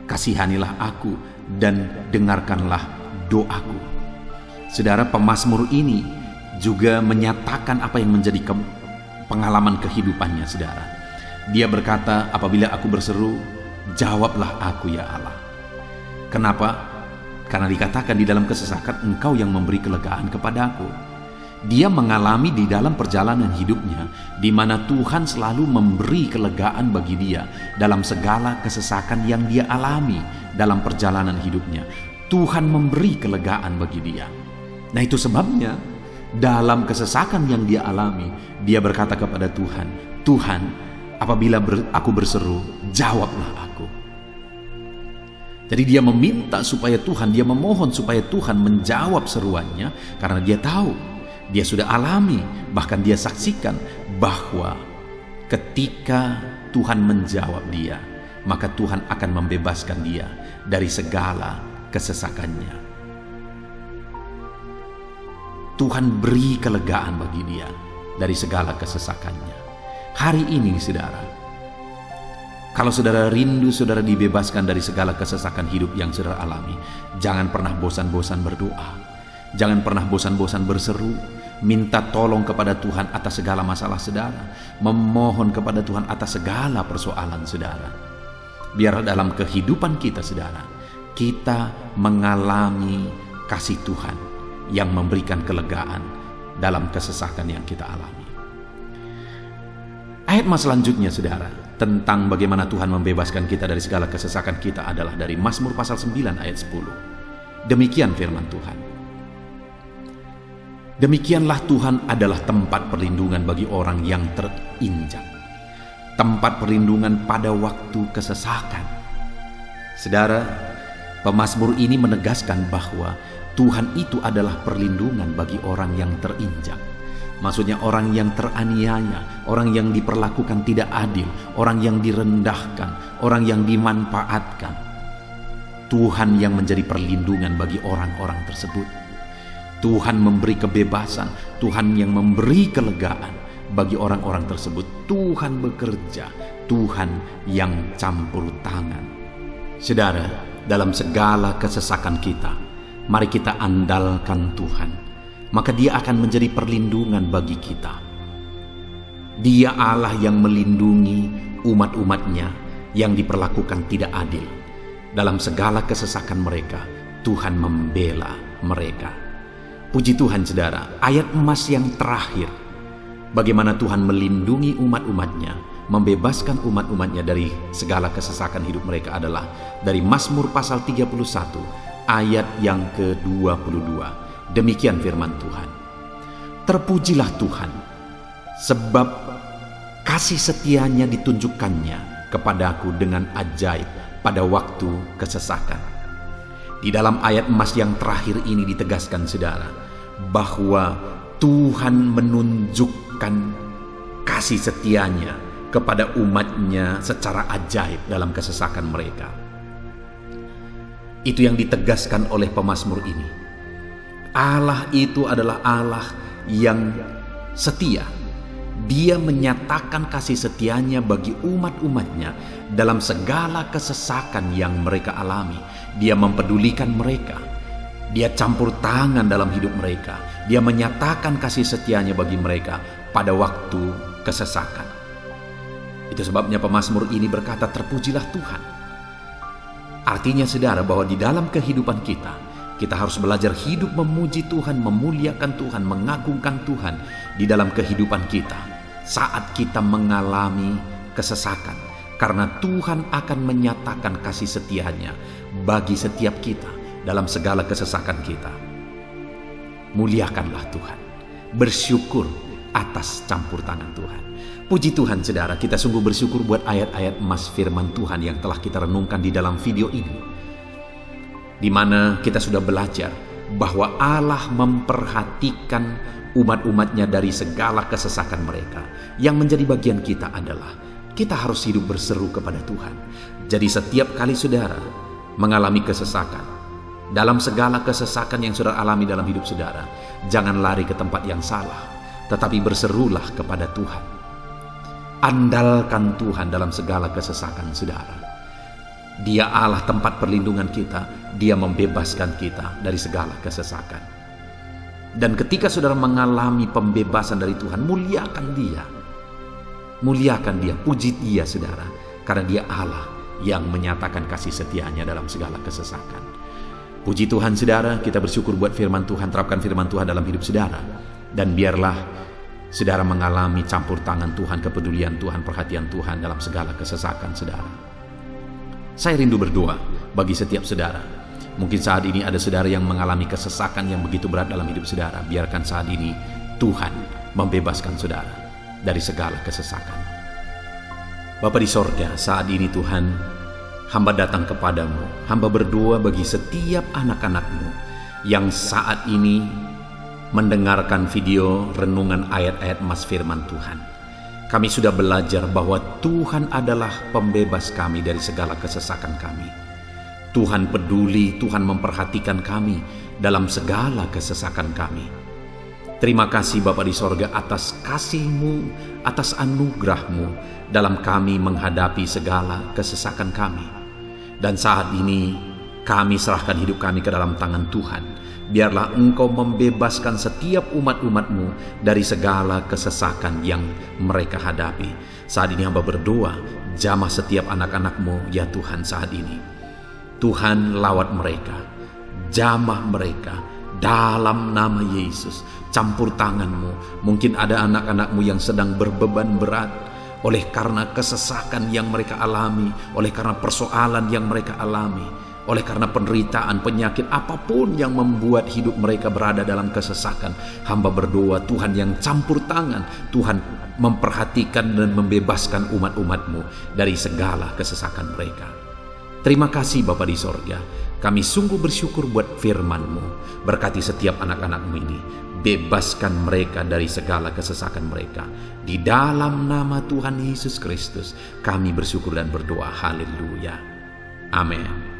Kasihanilah aku dan dengarkanlah doaku. Saudara, pemazmur ini juga menyatakan apa yang menjadi pengalaman kehidupannya, saudara. Dia berkata, apabila aku berseru, jawablah aku ya Allah. Kenapa? Karena dikatakan di dalam kesesakan Engkau yang memberi kelegaan kepadaku. Dia mengalami di dalam perjalanan hidupnya, di mana Tuhan selalu memberi kelegaan bagi dia dalam segala kesesakan yang dia alami dalam perjalanan hidupnya. Tuhan memberi kelegaan bagi dia. Nah, itu sebabnya dalam kesesakan yang dia alami, dia berkata kepada Tuhan, Tuhan, apabila aku berseru, jawablah aku. Jadi dia meminta supaya Tuhan, dia memohon supaya Tuhan menjawab seruannya, karena dia tahu, dia sudah alami, bahkan dia saksikan bahwa ketika Tuhan menjawab dia, maka Tuhan akan membebaskan dia dari segala kesesakannya. Tuhan beri kelegaan bagi dia dari segala kesesakannya. Hari ini, saudara, kalau saudara rindu saudara dibebaskan dari segala kesesakan hidup yang saudara alami, jangan pernah bosan-bosan berdoa. Jangan pernah bosan-bosan berseru, minta tolong kepada Tuhan atas segala masalah saudara, memohon kepada Tuhan atas segala persoalan saudara. Biar dalam kehidupan kita, saudara, kita mengalami kasih Tuhan yang memberikan kelegaan dalam kesesakan yang kita alami. Ayat mas selanjutnya, saudara, tentang bagaimana Tuhan membebaskan kita dari segala kesesakan kita adalah dari Mazmur pasal 9 ayat 10. Demikian firman Tuhan. Demikianlah Tuhan adalah tempat perlindungan bagi orang yang terinjak, tempat perlindungan pada waktu kesesakan. Saudara, pemazmur ini menegaskan bahwa Tuhan itu adalah perlindungan bagi orang yang terinjak. Maksudnya orang yang teraniaya, orang yang diperlakukan tidak adil, orang yang direndahkan, orang yang dimanfaatkan. Tuhan yang menjadi perlindungan bagi orang-orang tersebut. Tuhan memberi kebebasan, Tuhan yang memberi kelegaan bagi orang-orang tersebut. Tuhan bekerja, Tuhan yang campur tangan. Saudara, dalam segala kesesakan kita, mari kita andalkan Tuhan. Maka Dia akan menjadi perlindungan bagi kita. Dia Allah yang melindungi umat-umatnya yang diperlakukan tidak adil. Dalam segala kesesakan mereka, Tuhan membela mereka. Puji Tuhan, saudara, ayat emas yang terakhir, bagaimana Tuhan melindungi umat-umatnya, membebaskan umat-umatnya dari segala kesesakan hidup mereka adalah dari Mazmur pasal 31 ayat yang ke-22. Demikian firman Tuhan. Terpujilah Tuhan, sebab kasih setianya ditunjukkannya kepadaku dengan ajaib pada waktu kesesakan. Di dalam ayat emas yang terakhir ini ditegaskan, saudara, bahwa Tuhan menunjukkan kasih setianya kepada umatnya secara ajaib dalam kesesakan mereka. Itu yang ditegaskan oleh pemazmur ini. Allah itu adalah Allah yang setia. Dia menyatakan kasih setianya bagi umat-umatnya dalam segala kesesakan yang mereka alami. Dia mempedulikan mereka. Dia campur tangan dalam hidup mereka. Dia menyatakan kasih setianya bagi mereka pada waktu kesesakan. Itu sebabnya pemazmur ini berkata, terpujilah Tuhan. Artinya, saudara, bahwa di dalam kehidupan kita, kita harus belajar hidup memuji Tuhan, memuliakan Tuhan, mengagungkan Tuhan di dalam kehidupan kita saat kita mengalami kesesakan. Karena Tuhan akan menyatakan kasih setianya bagi setiap kita dalam segala kesesakan kita. Muliakanlah Tuhan, bersyukur atas campur tangan Tuhan. Puji Tuhan saudara, kita sungguh bersyukur buat ayat-ayat emas firman Tuhan yang telah kita renungkan di dalam video ini, di mana kita sudah belajar bahwa Allah memperhatikan umat-umatnya dari segala kesesakan mereka. Yang menjadi bagian kita adalah kita harus hidup berseru kepada Tuhan. Jadi setiap kali saudara mengalami kesesakan, dalam segala kesesakan yang saudara alami dalam hidup saudara, jangan lari ke tempat yang salah, tetapi berserulah kepada Tuhan. Andalkan Tuhan dalam segala kesesakan saudara. Dia Allah tempat perlindungan kita. Dia membebaskan kita dari segala kesesakan. Dan ketika saudara mengalami pembebasan dari Tuhan, muliakan Dia. Muliakan Dia, puji Dia saudara. Karena Dia Allah yang menyatakan kasih setianya dalam segala kesesakan. Puji Tuhan saudara, kita bersyukur buat firman Tuhan. Terapkan firman Tuhan dalam hidup saudara. Dan biarlah saudara mengalami campur tangan Tuhan, kepedulian Tuhan, perhatian Tuhan dalam segala kesesakan saudara. Saya rindu berdoa bagi setiap saudara. Mungkin saat ini ada saudara yang mengalami kesesakan yang begitu berat dalam hidup saudara. Biarkan saat ini Tuhan membebaskan saudara dari segala kesesakan. Bapa di sorga, saat ini Tuhan, hamba datang kepadamu. Hamba berdoa bagi setiap anak-anakmu yang saat ini mendengarkan video renungan ayat-ayat emas firman Tuhan. Kami sudah belajar bahwa Tuhan adalah pembebas kami dari segala kesesakan kami. Tuhan peduli, Tuhan memperhatikan kami dalam segala kesesakan kami. Terima kasih Bapa di sorga atas kasih-Mu, atas anugerah-Mu dalam kami menghadapi segala kesesakan kami. Dan saat ini kami serahkan hidup kami ke dalam tangan Tuhan. Biarlah Engkau membebaskan setiap umat-umat-Mu dari segala kesesakan yang mereka hadapi. Saat ini hamba berdoa, jamah setiap anak-anak-Mu ya Tuhan saat ini. Tuhan lawat mereka, jamah mereka dalam nama Yesus. Campur tangan-Mu. Mungkin ada anak-anak-Mu yang sedang berbeban berat oleh karena kesesakan yang mereka alami, oleh karena persoalan yang mereka alami, oleh karena penderitaan, penyakit, apapun yang membuat hidup mereka berada dalam kesesakan. Hamba berdoa Tuhan yang campur tangan, Tuhan memperhatikan dan membebaskan umat-umat-Mu dari segala kesesakan mereka. Terima kasih Bapa di sorga. Kami sungguh bersyukur buat firman-Mu. Berkati setiap anak-anak-Mu ini. Bebaskan mereka dari segala kesesakan mereka. Di dalam nama Tuhan Yesus Kristus kami bersyukur dan berdoa. Haleluya. Amin.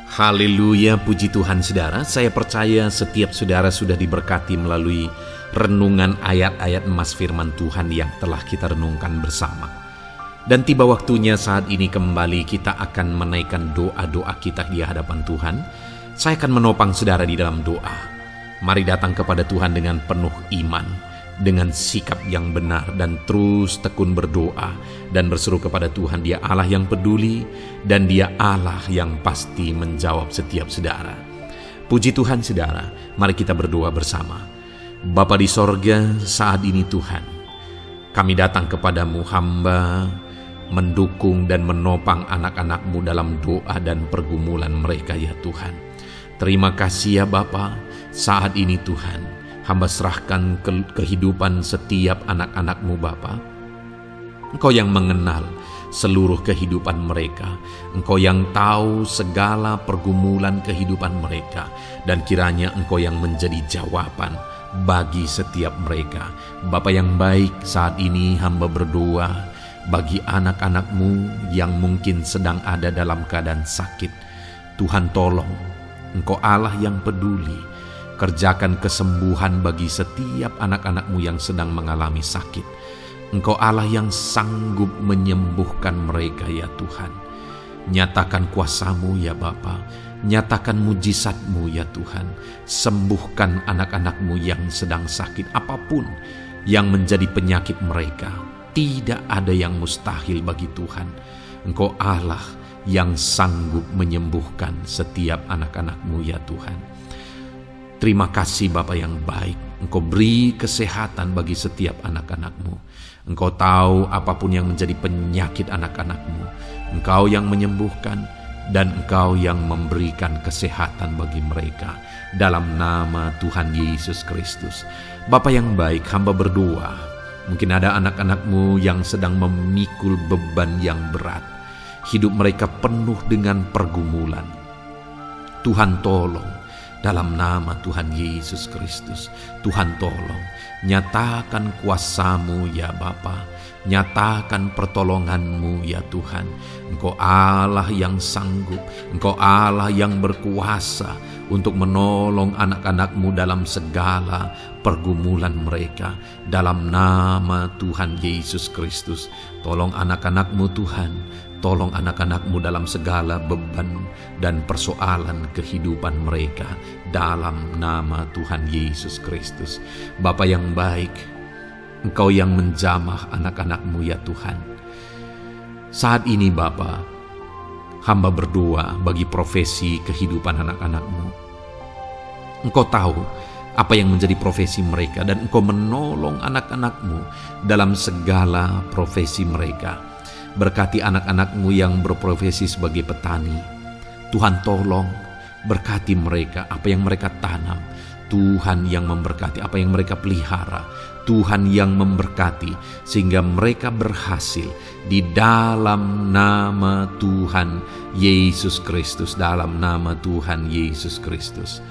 Haleluya, puji Tuhan saudara. Saya percaya setiap saudara sudah diberkati melalui renungan ayat-ayat emas firman Tuhan yang telah kita renungkan bersama. Dan tiba waktunya saat ini kembali kita akan menaikkan doa-doa kita di hadapan Tuhan. Saya akan menopang saudara di dalam doa. Mari datang kepada Tuhan dengan penuh iman, dengan sikap yang benar, dan terus tekun berdoa dan berseru kepada Tuhan. Dia Allah yang peduli dan Dia Allah yang pasti menjawab setiap saudara. Puji Tuhan saudara, mari kita berdoa bersama. Bapa di sorga, saat ini Tuhan, kami datang kepadamu hamba, mendukung dan menopang anak-anak-Mu dalam doa dan pergumulan mereka ya Tuhan. Terima kasih ya Bapa, saat ini Tuhan, hamba serahkan kehidupan setiap anak-anak-Mu Bapa. Engkau yang mengenal seluruh kehidupan mereka. Engkau yang tahu segala pergumulan kehidupan mereka. Dan kiranya Engkau yang menjadi jawaban bagi setiap mereka. Bapa yang baik, saat ini hamba berdoa bagi anak-anak-Mu yang mungkin sedang ada dalam keadaan sakit. Tuhan tolong, Engkau Allah yang peduli. Kerjakan kesembuhan bagi setiap anak-anak-Mu yang sedang mengalami sakit. Engkau Allah yang sanggup menyembuhkan mereka ya Tuhan. Nyatakan kuasa-Mu ya Bapa. Nyatakan mujizat-Mu ya Tuhan. Sembuhkan anak-anak-Mu yang sedang sakit. Apapun yang menjadi penyakit mereka, tidak ada yang mustahil bagi Tuhan. Engkau Allah yang sanggup menyembuhkan setiap anak-anak-Mu ya Tuhan. Terima kasih Bapa yang baik. Engkau beri kesehatan bagi setiap anak-anak-Mu. Engkau tahu apapun yang menjadi penyakit anak-anak-Mu. Engkau yang menyembuhkan dan Engkau yang memberikan kesehatan bagi mereka. Dalam nama Tuhan Yesus Kristus. Bapa yang baik, hamba berdoa. Mungkin ada anak-anak-Mu yang sedang memikul beban yang berat. Hidup mereka penuh dengan pergumulan. Tuhan tolong. Dalam nama Tuhan Yesus Kristus, Tuhan tolong, nyatakan kuasa-Mu ya Bapa, nyatakan pertolongan-Mu ya Tuhan. Engkau Allah yang sanggup, Engkau Allah yang berkuasa untuk menolong anak-anak-Mu dalam segala pergumulan mereka. Dalam nama Tuhan Yesus Kristus, tolong anak-anak-Mu Tuhan. Tolong anak-anak-Mu dalam segala beban dan persoalan kehidupan mereka. Dalam nama Tuhan Yesus Kristus. Bapa yang baik, Engkau yang menjamah anak-anak-Mu ya Tuhan. Saat ini Bapa, hamba berdoa bagi profesi kehidupan anak-anak-Mu. Engkau tahu apa yang menjadi profesi mereka dan Engkau menolong anak-anak-Mu dalam segala profesi mereka. Berkati anak-anak-Mu yang berprofesi sebagai petani. Tuhan tolong, berkati mereka apa yang mereka tanam. Tuhan yang memberkati apa yang mereka pelihara. Tuhan yang memberkati sehingga mereka berhasil di dalam nama Tuhan Yesus Kristus. Dalam nama Tuhan Yesus Kristus.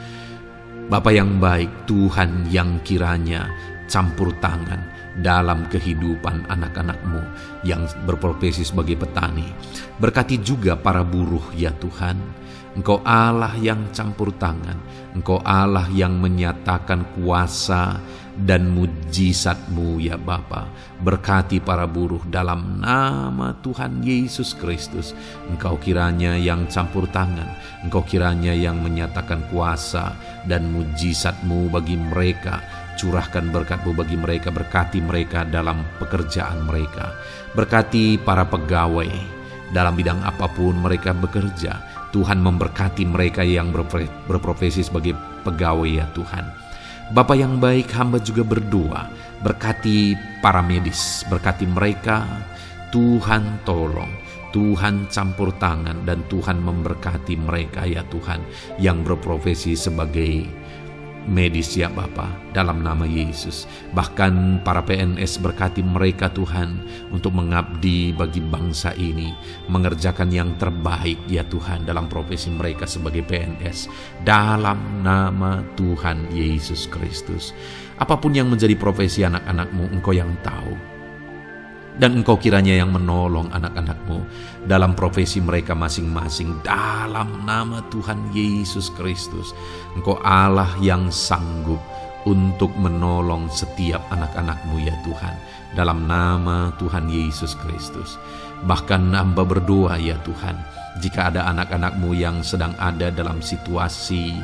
Bapa yang baik, Tuhan yang kiranya campur tangan dalam kehidupan anak-anak-Mu yang berprofesi sebagai petani. Berkati juga para buruh ya Tuhan. Engkau Allah yang campur tangan. Engkau Allah yang menyatakan kuasa dan mujizat-Mu ya Bapa. Berkati para buruh dalam nama Tuhan Yesus Kristus. Engkau kiranya yang campur tangan. Engkau kiranya yang menyatakan kuasa dan mujizat-Mu bagi mereka. Curahkan berkat-Mu bagi mereka. Berkati mereka dalam pekerjaan mereka. Berkati para pegawai dalam bidang apapun mereka bekerja. Tuhan memberkati mereka yang berprofesi sebagai pegawai ya Tuhan. Bapa yang baik, hamba juga berdoa. Berkati para medis. Berkati mereka. Tuhan tolong. Tuhan campur tangan dan Tuhan memberkati mereka ya Tuhan yang berprofesi sebagai medis ya Bapa, dalam nama Yesus. Bahkan para PNS, berkati mereka Tuhan untuk mengabdi bagi bangsa ini, mengerjakan yang terbaik ya Tuhan dalam profesi mereka sebagai PNS. Dalam nama Tuhan Yesus Kristus. Apapun yang menjadi profesi anak-anak-Mu, Engkau yang tahu. Dan Engkau kiranya yang menolong anak-anak-Mu dalam profesi mereka masing-masing. Dalam nama Tuhan Yesus Kristus, Engkau Allah yang sanggup untuk menolong setiap anak-anak-Mu ya Tuhan. Dalam nama Tuhan Yesus Kristus. Bahkan hamba berdoa ya Tuhan, jika ada anak-anak-Mu yang sedang ada dalam situasi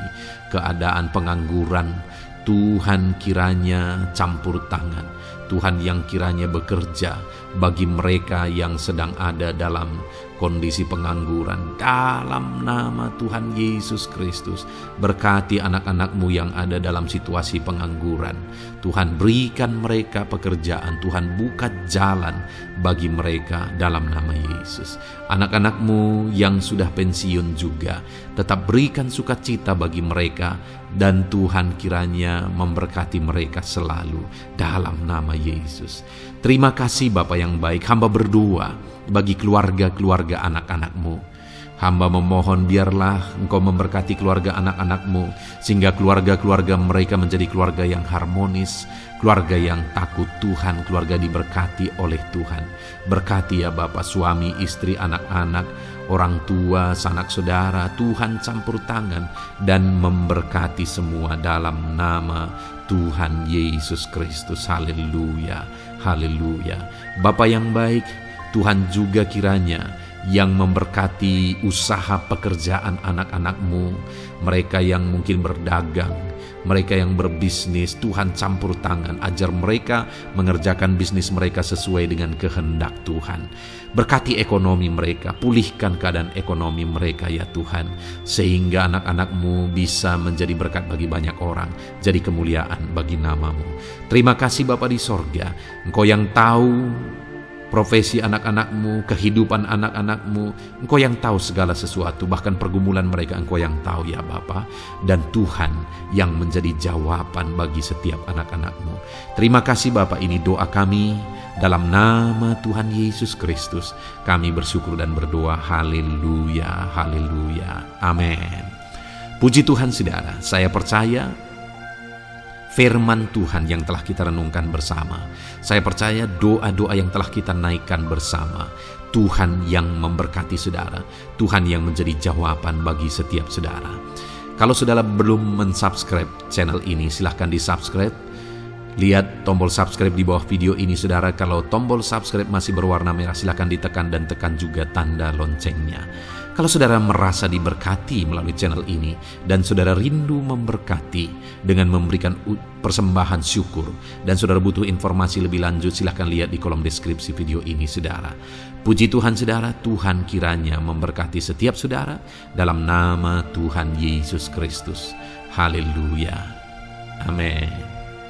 keadaan pengangguran, Tuhan kiranya campur tangan. Tuhan yang kiranya bekerja bagi mereka yang sedang ada dalam kondisi pengangguran. Dalam nama Tuhan Yesus Kristus, berkati anak-anak-Mu yang ada dalam situasi pengangguran. Tuhan berikan mereka pekerjaan, Tuhan buka jalan bagi mereka dalam nama Yesus. Anak-anak-Mu yang sudah pensiun juga, tetap berikan sukacita bagi mereka, dan Tuhan kiranya memberkati mereka selalu dalam nama Yesus. Terima kasih Bapa yang baik, hamba berdoa bagi keluarga-keluarga anak-anak-Mu. Hamba memohon biarlah Engkau memberkati keluarga anak-anak-Mu, sehingga keluarga-keluarga mereka menjadi keluarga yang harmonis, keluarga yang takut Tuhan, keluarga diberkati oleh Tuhan. Berkati ya Bapa, suami, istri, anak-anak, orang tua, sanak saudara, Tuhan campur tangan dan memberkati semua dalam nama Tuhan Yesus Kristus. Haleluya, haleluya. Bapa yang baik, Tuhan juga kiranya yang memberkati usaha pekerjaan anak-anak-Mu, mereka yang mungkin berdagang, mereka yang berbisnis. Tuhan campur tangan, ajar mereka mengerjakan bisnis mereka sesuai dengan kehendak Tuhan. Berkati ekonomi mereka, pulihkan keadaan ekonomi mereka ya Tuhan, sehingga anak-anak-Mu bisa menjadi berkat bagi banyak orang, jadi kemuliaan bagi nama-Mu. Terima kasih Bapa di sorga, Engkau yang tahu profesi anak-anak-Mu, kehidupan anak-anak-Mu. Engkau yang tahu segala sesuatu, bahkan pergumulan mereka Engkau yang tahu ya Bapa. Dan Tuhan yang menjadi jawaban bagi setiap anak-anak-Mu. Terima kasih Bapa, ini doa kami dalam nama Tuhan Yesus Kristus. Kami bersyukur dan berdoa. Haleluya, haleluya, amin. Puji Tuhan saudara, saya percaya firman Tuhan yang telah kita renungkan bersama, saya percaya doa-doa yang telah kita naikkan bersama, Tuhan yang memberkati saudara, Tuhan yang menjadi jawaban bagi setiap saudara. Kalau saudara belum mensubscribe channel ini, silahkan di-subscribe. Lihat tombol subscribe di bawah video ini saudara. Kalau tombol subscribe masih berwarna merah, silahkan ditekan dan tekan juga tanda loncengnya. Kalau saudara merasa diberkati melalui channel ini dan saudara rindu memberkati dengan memberikan persembahan syukur, dan saudara butuh informasi lebih lanjut, silahkan lihat di kolom deskripsi video ini saudara. Puji Tuhan saudara, Tuhan kiranya memberkati setiap saudara dalam nama Tuhan Yesus Kristus. Haleluya, amin.